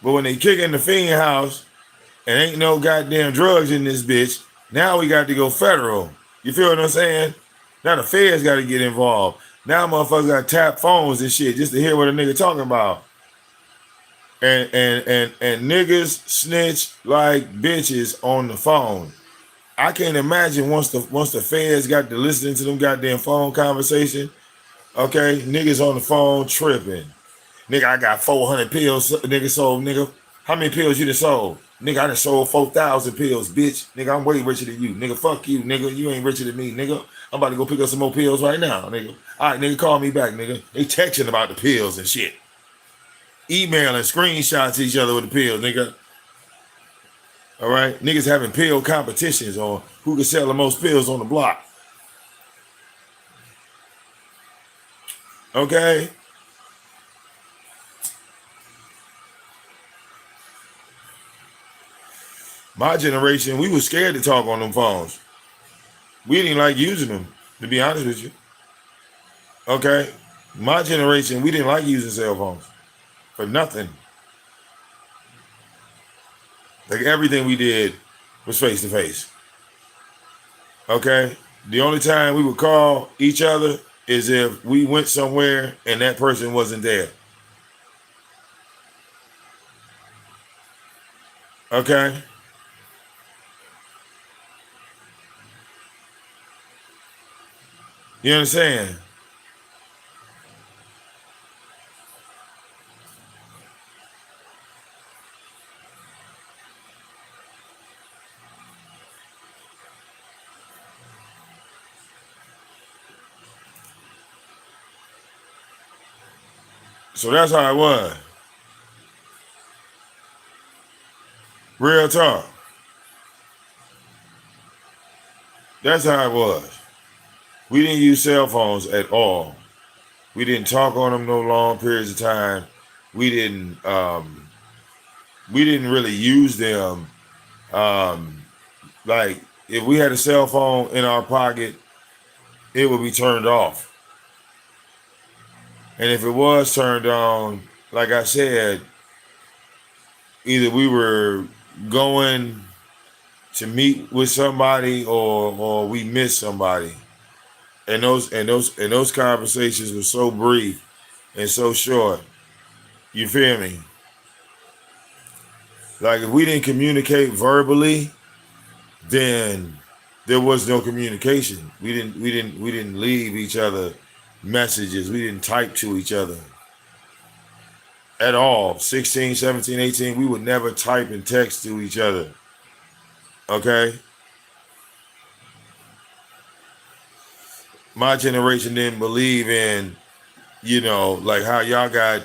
But when they kick in the fiend house and ain't no goddamn drugs in this bitch, now we got to go federal. You feel what I'm saying? Now the feds got to get involved. Now motherfuckers got to tap phones and shit just to hear what a nigga talking about. And niggas snitch like bitches on the phone. I can't imagine once the feds got to listening to them goddamn phone conversation. Okay, niggas on the phone tripping. Nigga, I got 400 pills. Nigga sold. Nigga, how many pills you done sold? Nigga, I done sold 4,000 pills, bitch. Nigga, I'm way richer than you. Nigga, fuck you, nigga. You ain't richer than me, nigga. I'm about to go pick up some more pills right now, nigga. All right, nigga, call me back, nigga. They texting about the pills and shit. Emailing screenshots each other with the pills, nigga. All right, niggas having pill competitions on who can sell the most pills on the block. Okay. My generation, we was scared to talk on them phones. We didn't like using them, to be honest with you. Okay. My generation, we didn't like using cell phones for nothing. Like everything we did was face to face. Okay. The only time we would call each other is if we went somewhere and that person wasn't there. Okay. You understand? So that's how it was. Real talk. That's how it was. We didn't use cell phones at all. We didn't talk on them no long periods of time. We didn't really use them. Like if we had a cell phone in our pocket, it would be turned off. And if it was turned on, like I said, either we were going to meet with somebody or we missed somebody. And those conversations were so brief and so short. You feel me? Like if we didn't communicate verbally, then there was no communication. We didn't leave each other messages. We didn't type to each other at all. 16, 17, 18, we would never type and text to each other. Okay? My generation didn't believe in, like how y'all got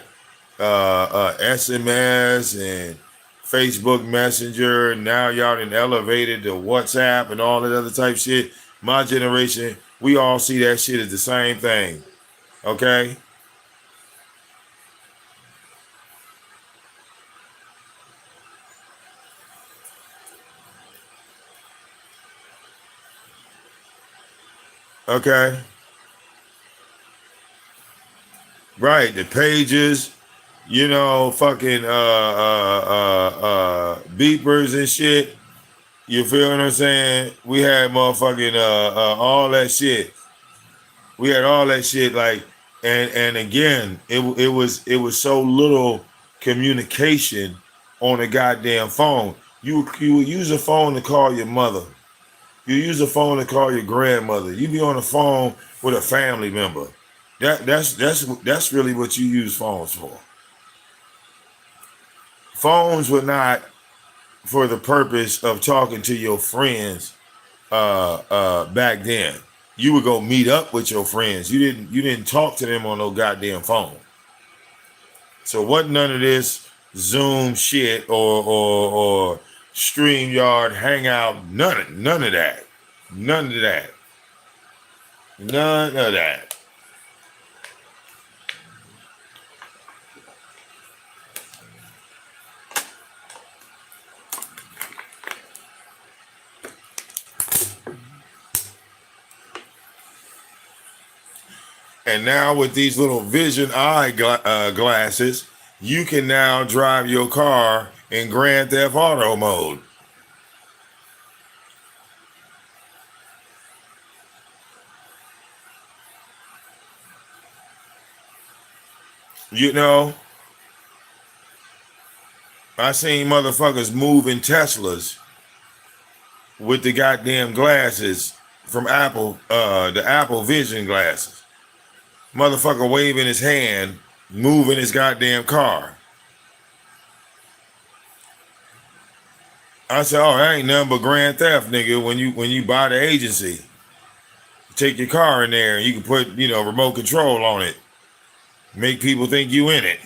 SMS and Facebook Messenger. Now y'all done elevated to WhatsApp and all that other type shit. My generation, we all see that shit as the same thing. Okay? Okay? Right, the pages, fucking beepers and shit. You feel what I'm saying? We had motherfucking all that shit. We had all that shit like and again, it was so little communication on a goddamn phone. You would use a phone to call your mother. You use a phone to call your grandmother. You be on the phone with a family member. That's really what you use phones for. Phones were not for the purpose of talking to your friends back then. You would go meet up with your friends. You didn't talk to them on no goddamn phone. So wasn't none of this Zoom shit or StreamYard hangout. None of that. None of that. None of that. And now with these little vision eye glasses, you can now drive your car in Grand Theft Auto mode. You know, I seen motherfuckers moving Teslas with the goddamn glasses from Apple, the Apple Vision glasses. Motherfucker waving his hand, moving his goddamn car. I said, oh, that ain't nothing but grand theft, nigga. When you buy the agency, take your car in there and you can put, remote control on it. Make people think you in it.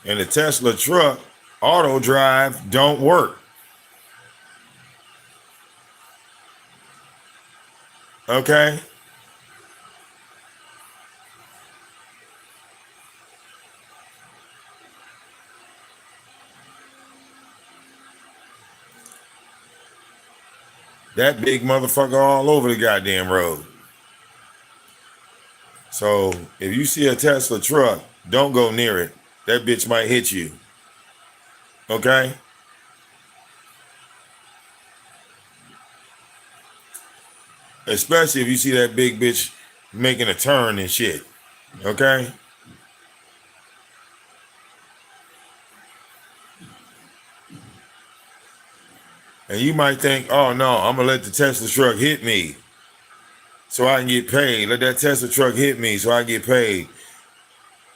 And the Tesla truck, auto drive, don't work. Okay? That big motherfucker all over the goddamn road. So if you see a Tesla truck, don't go near it. That bitch might hit you. Okay? Especially if you see that big bitch making a turn and shit. Okay? And you might think, oh no, I'm gonna let the Tesla truck hit me so I can get paid. Let that Tesla truck hit me so I get paid.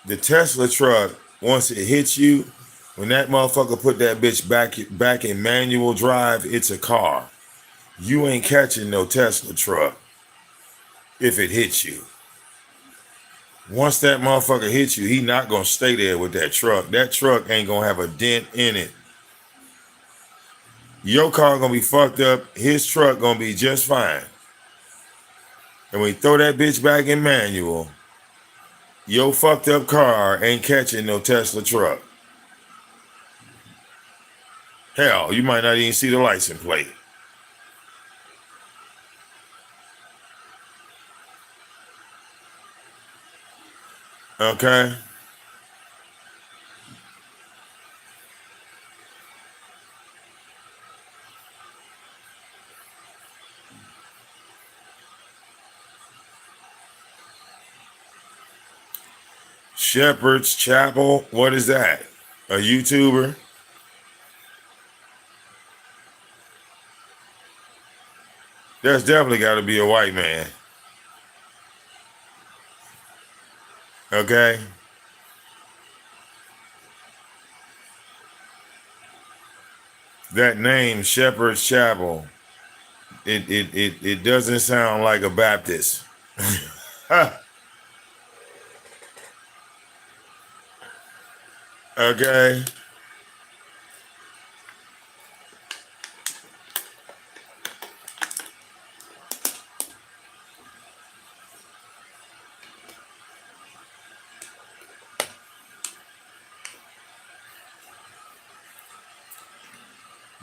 The Tesla truck, once it hits you, when that motherfucker put that bitch back in manual drive, it's a car. You ain't catching no Tesla truck if it hits you. Once that motherfucker hits you, he not gonna stay there with that truck. That truck ain't gonna have a dent in it. Your car gonna be fucked up. His truck gonna be just fine. And when you throw that bitch back in manual, your fucked up car ain't catching no Tesla truck. Hell, you might not even see the license plate. Okay? Shepherd's Chapel, what is that? A YouTuber? That's definitely got to be a white man. Okay? That name, Shepherd's Chapel, it doesn't sound like a Baptist. Okay?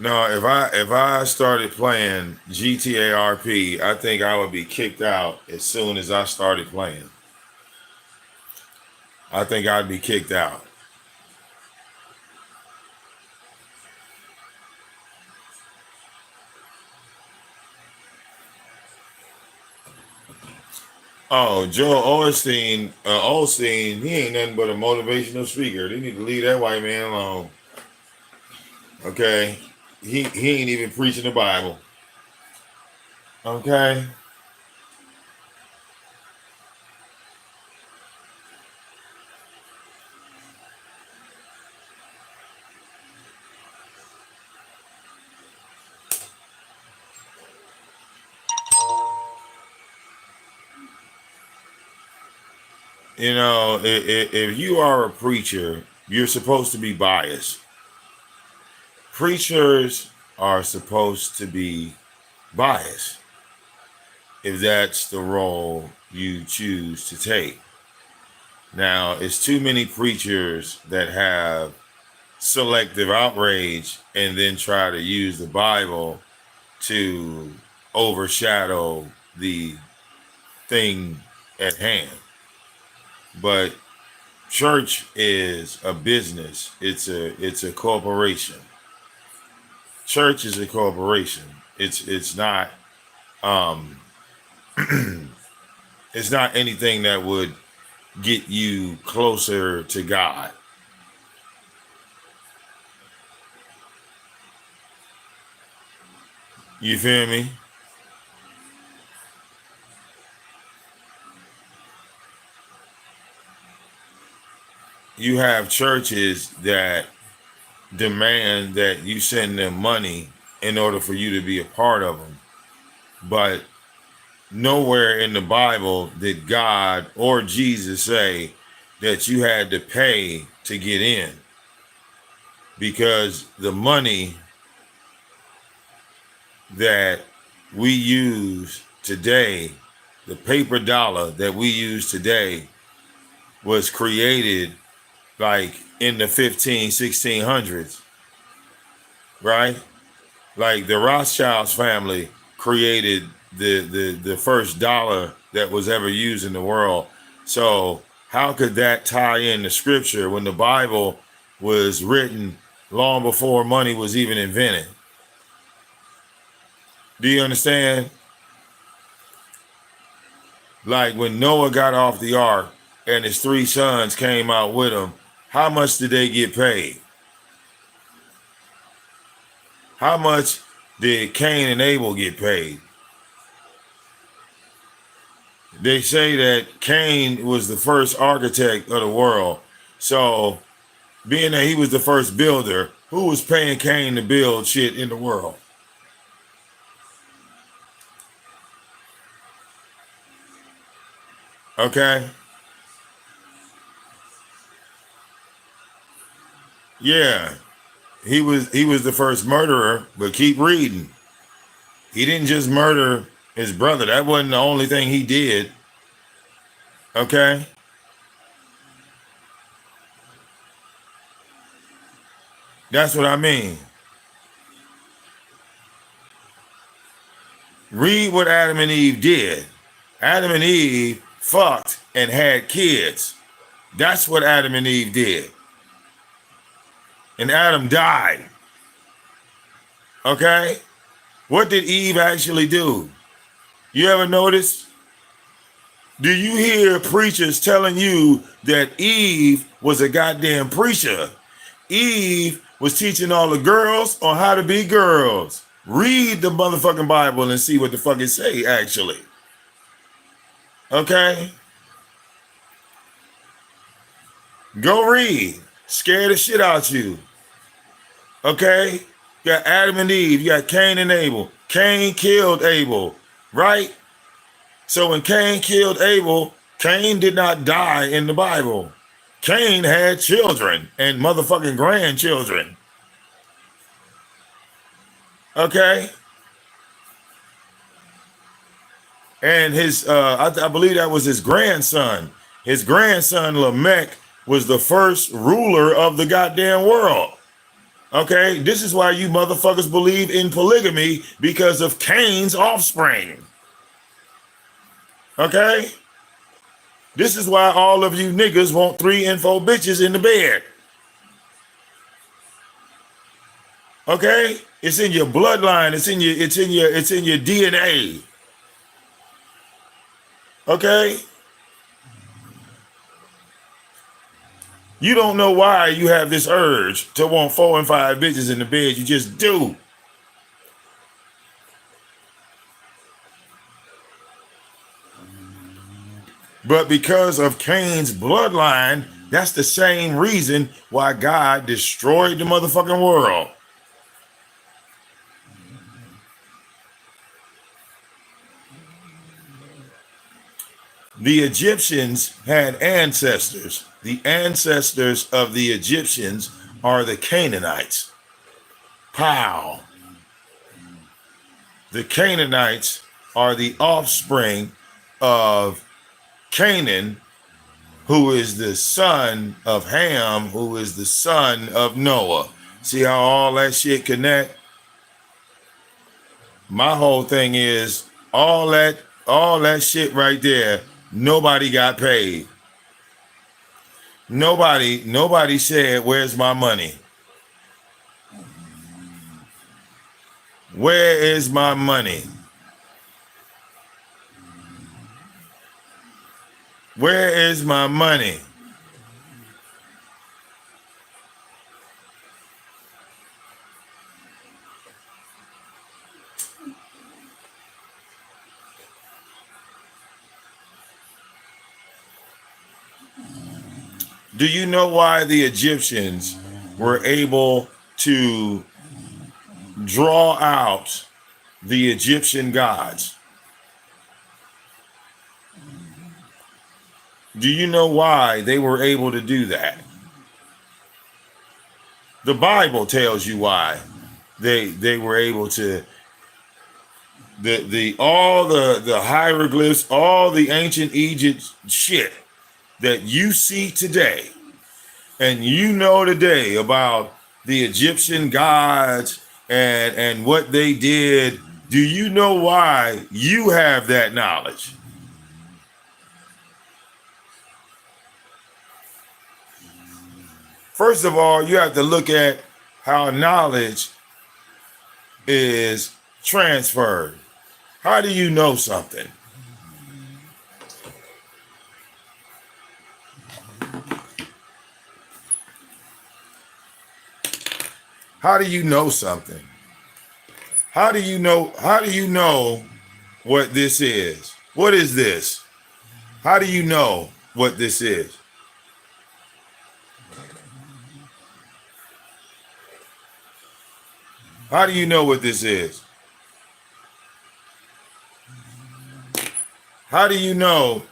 No, if I started playing GTA RP, I think I would be kicked out as soon as I started playing. I think I'd be kicked out. Oh, Joel Osteen, he ain't nothing but a motivational speaker. They need to leave that white man alone. Okay? He ain't even preaching the Bible. Okay? If you are a preacher, you're supposed to be biased. Preachers are supposed to be biased if that's the role you choose to take. Now, it's too many preachers that have selective outrage and then try to use the Bible to overshadow the thing at hand. But church is a business. It's a corporation. Church is a corporation. It's not It's not anything that would get you closer to God. You feel me? You have churches that demand that you send them money in order for you to be a part of them. But nowhere in the Bible did God or Jesus say that you had to pay to get in, because the money that we use today, the paper dollar that we use today, was created like in the 1600s, right? Like the Rothschilds family created the first dollar that was ever used in the world. So how could that tie in the scripture when the Bible was written long before money was even invented? Do you understand? Like when Noah got off the ark and his 3 sons came out with him, how much did they get paid? How much did Cain and Abel get paid? They say that Cain was the first architect of the world. So being that he was the first builder, who was paying Cain to build shit in the world? Okay. Yeah. He was the first murderer, but keep reading. He didn't just murder his brother. That wasn't the only thing he did. Okay. That's what I mean. Read what Adam and Eve did. Adam and Eve fucked and had kids. That's what Adam and Eve did. And Adam died. Okay? What did Eve actually do? You ever notice? Do you hear preachers telling you that Eve was a goddamn preacher? Eve was teaching all the girls on how to be girls. Read the motherfucking Bible and see what the fuck it say, actually. Okay? Go read. Scare the shit out you. Okay? You got Adam and Eve. You got Cain and Abel. Cain killed Abel, right? So when Cain killed Abel, Cain did not die in the Bible. Cain had children and motherfucking grandchildren. Okay? And his, I believe that was his grandson. His grandson, Lamech, was the first ruler of the goddamn world. Okay? This is why you motherfuckers believe in polygamy, because of Cain's offspring. Okay? This is why all of you niggas want 3 and 4 bitches in the bed. Okay? It's in your bloodline. It's in your DNA. Okay? You don't know why you have this urge to want 4 and 5 bitches in the bed. You just do. But because of Cain's bloodline, that's the same reason why God destroyed the motherfucking world. The Egyptians had ancestors. The ancestors of the Egyptians are the Canaanites. Pow. The Canaanites are the offspring of Canaan, who is the son of Ham, who is the son of Noah. See how all that shit connect? My whole thing is all that shit right there, nobody got paid. Nobody said, "Where's my money? Where is my money?" Where is my money? Do you know why the Egyptians were able to draw out the Egyptian gods? Do you know why they were able to do that? The Bible tells you why they were able to. The hieroglyphs, all the ancient Egypt shit that you see today, and you know today about the Egyptian gods and what they did. Do you know why you have that knowledge? First of all, you have to look at how knowledge is transferred. How do you know something? How do you know something? How do you know what this is? What is this? How do you know what this is? How do you know what this is? How do you know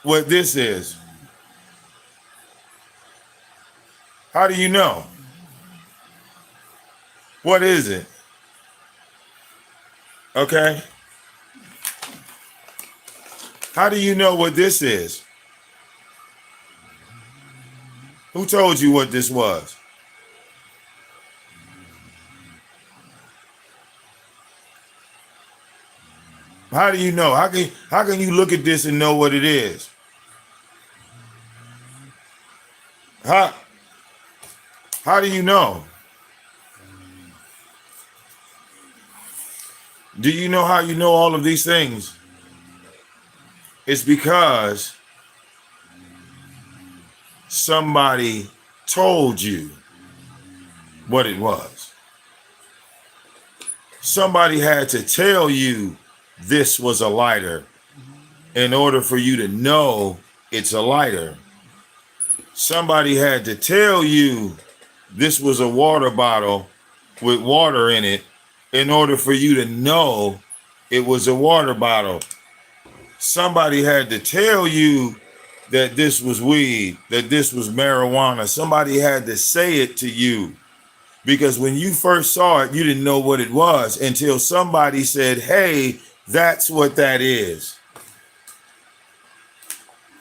what this is? How do you know? What is it? Okay. How do you know what this is? Who told you what this was? How do you know? How can you look at this and know what it is? How do you know? Do you know how you know all of these things? It's because somebody told you what it was. Somebody had to tell you this was a lighter in order for you to know it's a lighter. Somebody had to tell you this was a water bottle with water in it in order for you to know it was a water bottle. Somebody had to tell you that this was weed, that this was marijuana. Somebody had to say it to you, because when you first saw it, you didn't know what it was until somebody said, hey, that's what that is.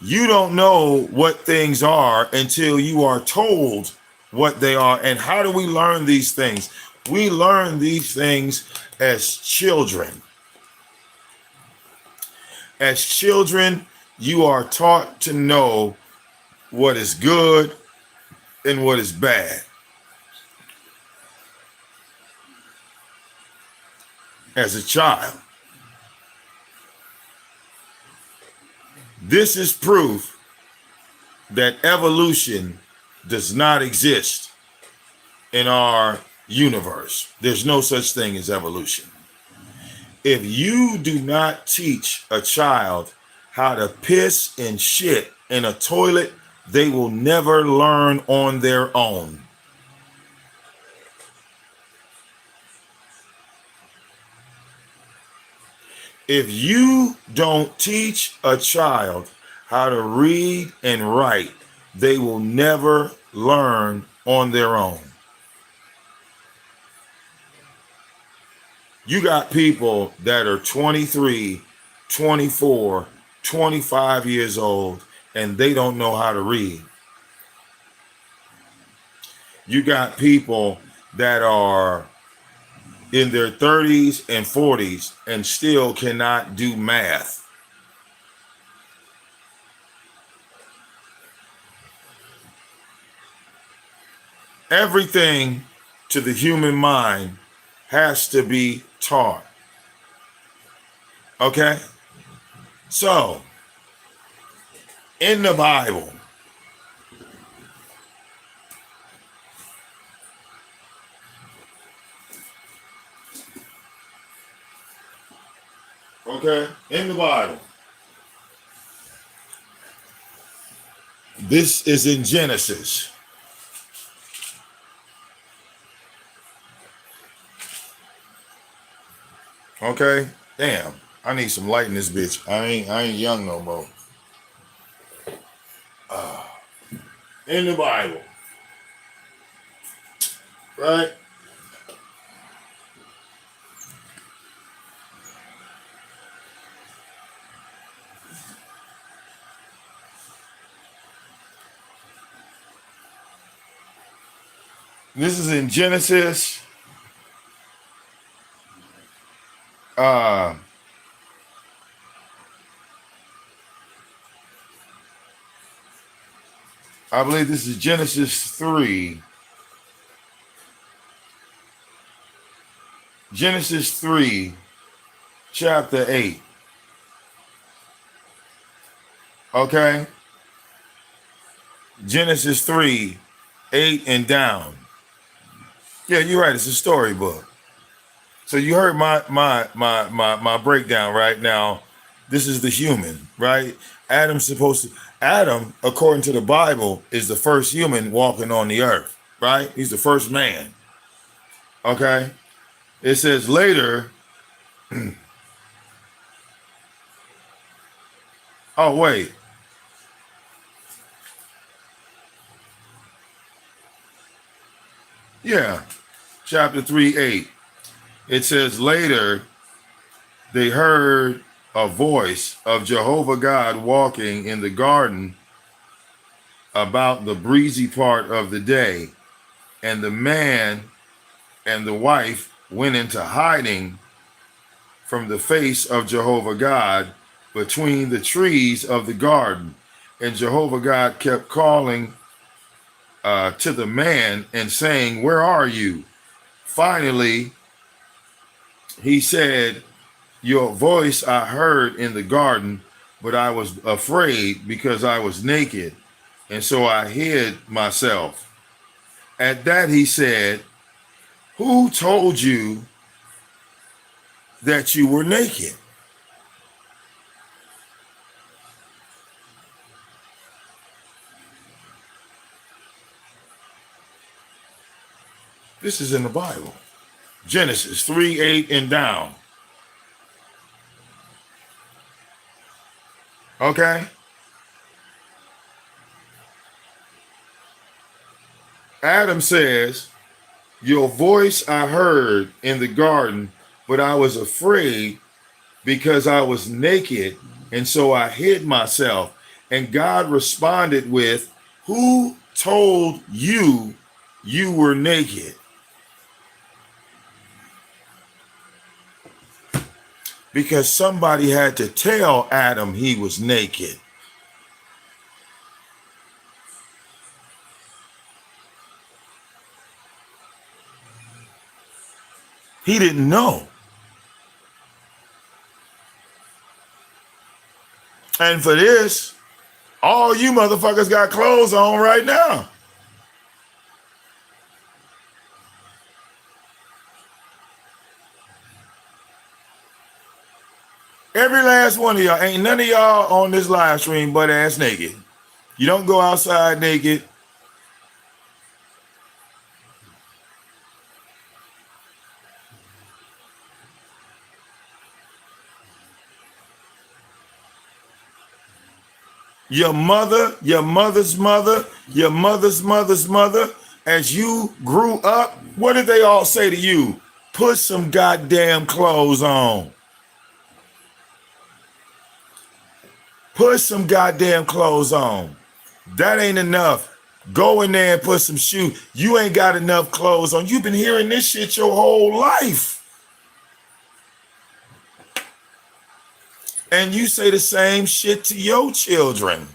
You don't know what things are until you are told what they are. And how do we learn these things? We learn these things as children. As children, you are taught to know what is good and what is bad. As a child. This is proof that evolution does not exist in our universe. There's no such thing as evolution. If you do not teach a child how to piss and shit in a toilet, they will never learn on their own. If you don't teach a child how to read and write, they will never learn on their own. You got people that are 23, 24, 25 years old, and they don't know how to read. You got people that are in their 30s and 40s and still cannot do math. Everything to the human mind has to be taught. Okay? So, In the Bible. Okay? In the Bible. This is in Genesis. Okay? Damn. I need some light in this bitch. I ain't young no more. In the Bible. Right? This is in Genesis. I believe this is Genesis 3. Genesis 3, chapter 8. Okay? Genesis 3, 8 and down. Yeah, you're right. It's a storybook. So you heard my breakdown right now. This is the human, right? Adam, according to the Bible, is the first human walking on the earth, right? He's the first man. Okay? It says later. Oh, wait. Yeah. Chapter 3, 8. It says later they heard a voice of Jehovah God walking in the garden about the breezy part of the day. And the man and the wife went into hiding from the face of Jehovah God between the trees of the garden. And Jehovah God kept calling to the man and saying, "Where are you?" Finally, he said, "Your voice I heard in the garden, but I was afraid because I was naked, and so I hid myself." At that he said, "Who told you that you were naked?" This is in the Bible. Genesis 3, 8 and down. Okay? Adam says, "Your voice I heard in the garden, but I was afraid because I was naked, and so I hid myself." And God responded with, "Who told you you were naked?" Because somebody had to tell Adam he was naked. He didn't know. And for this, all you motherfuckers got clothes on right now. Every last one of y'all, ain't none of y'all on this live stream butt ass naked. You don't go outside naked. Your mother, your mother's mother, your mother's mother's mother, as you grew up, what did they all say to you? Put some goddamn clothes on. Put some goddamn clothes on. That ain't enough. Go in there and put some shoes. You ain't got enough clothes on. You've been hearing this shit your whole life. And you say the same shit to your children.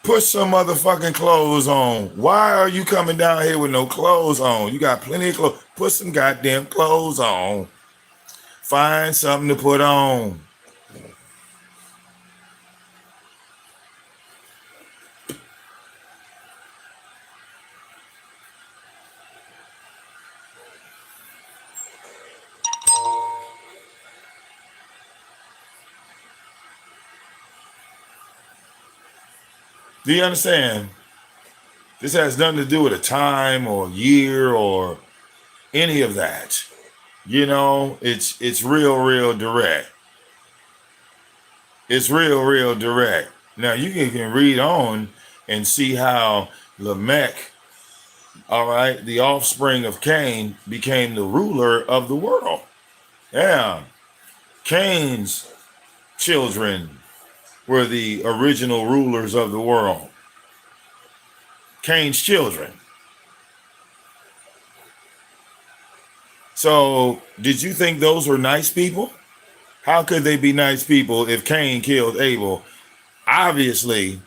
Put some motherfucking clothes on. Why are you coming down here with no clothes on? You got plenty of clothes. Put some goddamn clothes on. Find something to put on. Do you understand? This has nothing to do with a time or year or any of that. You know, it's real direct. It's real direct. Now you can read on and see how Lamech, all right, the offspring of Cain, became the ruler of the world. Yeah. Cain's children were the original rulers of the world. Cain's children. So, did you think those were nice people? How could they be nice people if Cain killed Abel? Obviously,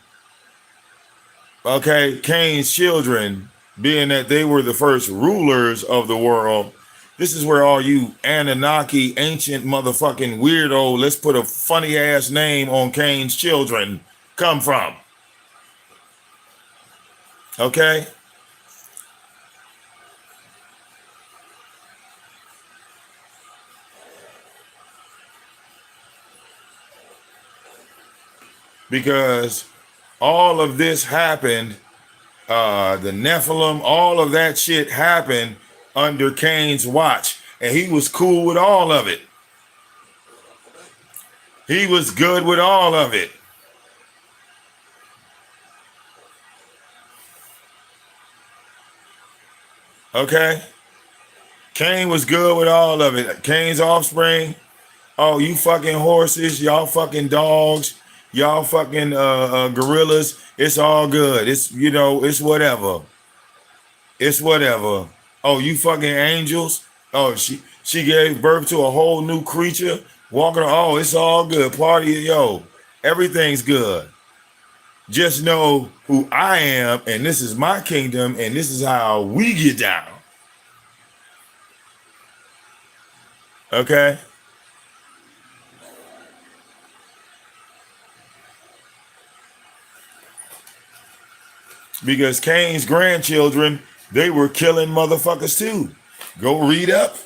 okay, Cain's children, being that they were the first rulers of the world, this is where all you Anunnaki, ancient motherfucking weirdo, let's put a funny ass name on Cain's children, come from. Okay? Because all of this happened, the Nephilim, all of that shit happened under Cain's watch. And he was cool with all of it. He was good with all of it. Okay? Cain was good with all of it. Cain's offspring, oh, you fucking horses, y'all fucking dogs, y'all fucking gorillas, it's all good. It's, you know, it's whatever. It's whatever. Oh, you fucking angels. Oh, she gave birth to a whole new creature. Walking, oh, it's all good. Party, yo, everything's good. Just know who I am, and this is my kingdom, and this is how we get down. Okay? Because Cain's grandchildren, they were killing motherfuckers too. Go read up.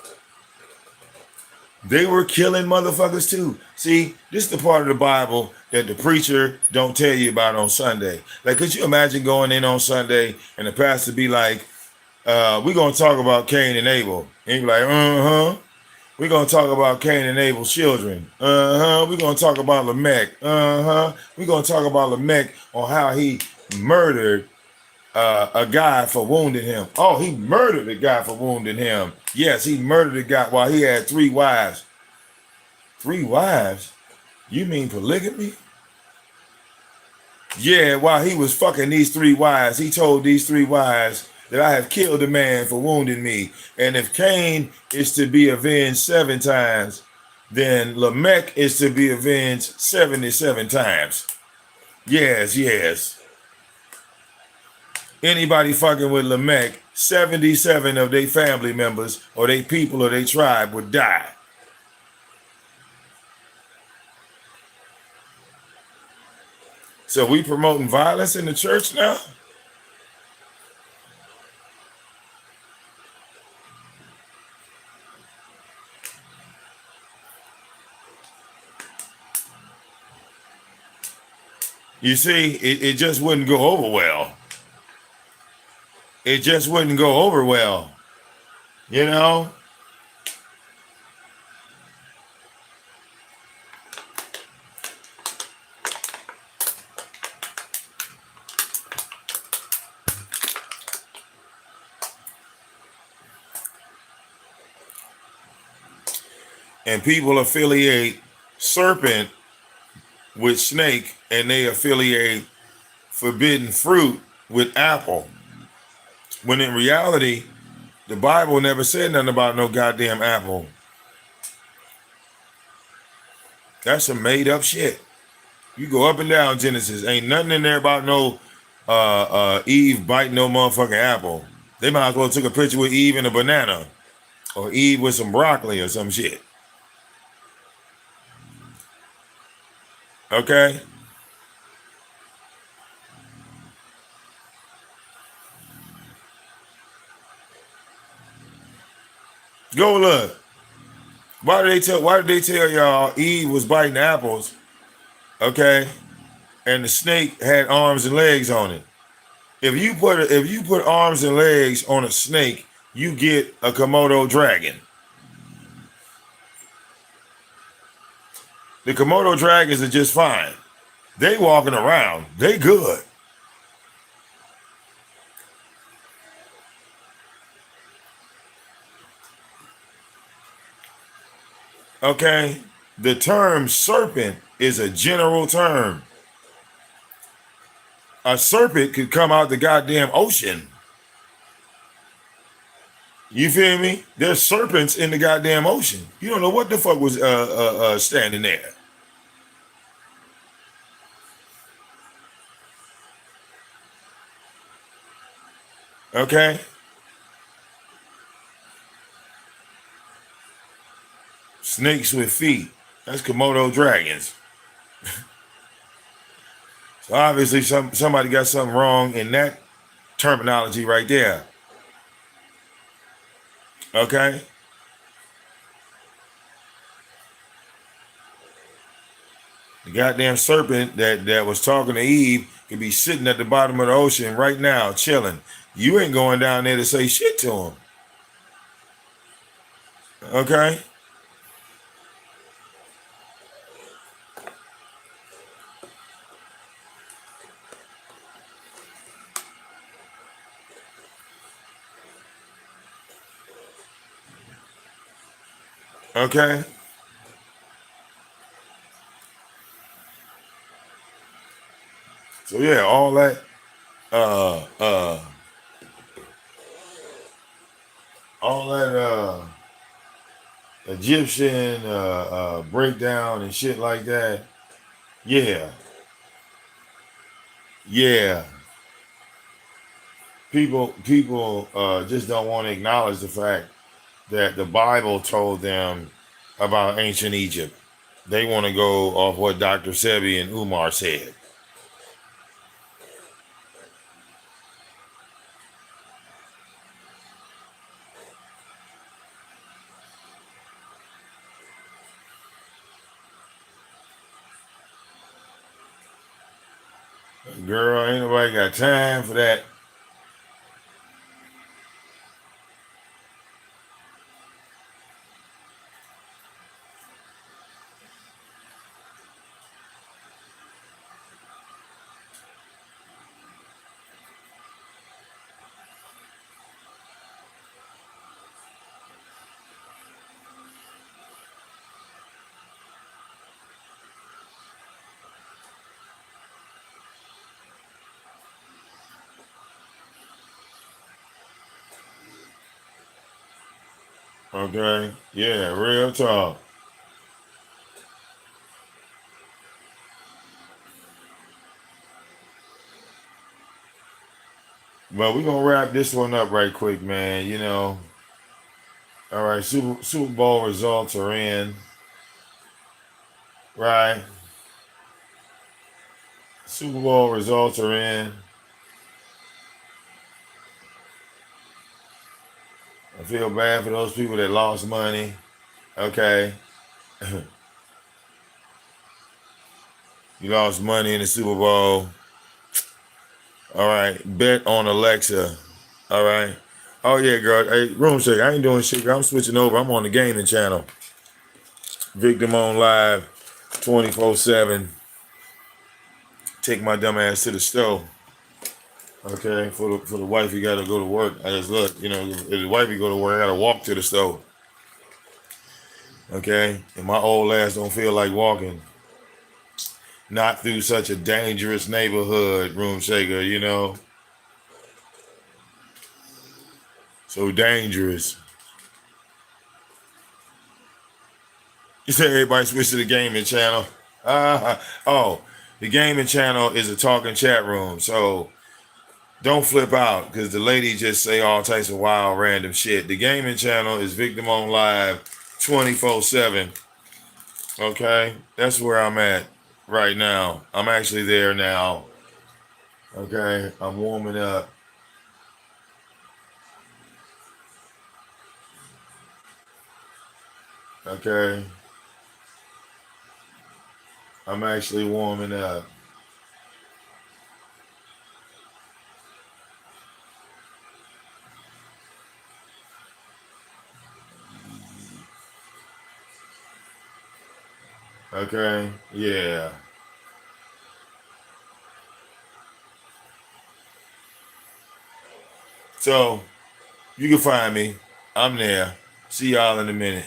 They were killing motherfuckers too. See, this is the part of the Bible that the preacher don't tell you about on Sunday. Like, could you imagine going in on Sunday and the pastor be like, we're going to talk about Cain and Abel. And you're like, we're going to talk about Cain and Abel's children. We're going to talk about Lamech. We're going to talk about Lamech on how he murdered a guy for wounding him. Oh, he murdered a guy for wounding him. Yes, he murdered a guy while he had 3 wives. 3 wives? You mean polygamy? Yeah, while he was fucking these 3 wives, he told these 3 wives that I have killed a man for wounding me. And if Cain is to be avenged 7 times, then Lamech is to be avenged 77 times. Yes. Anybody fucking with Lamech, 77 of their family members or their people or their tribe would die. So we promoting violence in the church now? You see, it just wouldn't go over well. It just wouldn't go over well, you know? And people affiliate serpent with snake, and they affiliate forbidden fruit with apple. When in reality, the Bible never said nothing about no goddamn apple. That's some made up shit. You go up and down Genesis, ain't nothing in there about no Eve biting no motherfucking apple. They might as well took a picture with Eve and a banana, or Eve with some broccoli or some shit. Okay? Go look. Why did they tell y'all Eve was biting apples? Okay? and the snake had arms and legs on it. If you put arms and legs on a snake, you get a Komodo dragon. The Komodo dragons are just fine. They walking around. They good. Okay? The term serpent is a general term. A serpent could come out the goddamn ocean. You feel me? There's serpents in the goddamn ocean. You don't know what the fuck was standing there. Okay? Snakes with feet. That's Komodo dragons. So obviously somebody got something wrong in that terminology right there. Okay? The goddamn serpent that was talking to Eve could be sitting at the bottom of the ocean right now, chilling. You ain't going down there to say shit to him. Okay? Okay? So yeah, uh uh all that Egyptian breakdown and shit like that. Yeah. Yeah. People just don't want to acknowledge the fact that the Bible told them about ancient Egypt. They want to go off what Dr. Sebi and Umar said. Girl, ain't nobody got time for that. Okay? Yeah, real talk. But we're gonna wrap this one up right quick, man. All right, Super Bowl results are in. Right. Super Bowl results are in. I feel bad for those people that lost money. Okay. You lost money in the Super Bowl. All right. Bet on Alexa. All right. Oh yeah, girl. Hey, room shake. I ain't doing shit, girl. I'm switching over. I'm on the gaming channel. VicDamoane Live 24/7. Take my dumb ass to the stove. Okay. For the wife, you gotta go to work. I just look, if the wifey go to work, I gotta walk to the stove. Okay. And my old ass don't feel like walking. Not through such a dangerous neighborhood, room shaker. So dangerous. You say everybody switch to the gaming channel. Oh, the gaming channel is a talking chat room. So don't flip out because the lady just say all types of wild random shit. The gaming channel is VicDamoane Live 24/7. Okay? That's where I'm at right now. I'm actually there now. Okay? I'm warming up. Okay? I'm actually warming up. Okay. Yeah. So you can find me. I'm there. See y'all in a minute.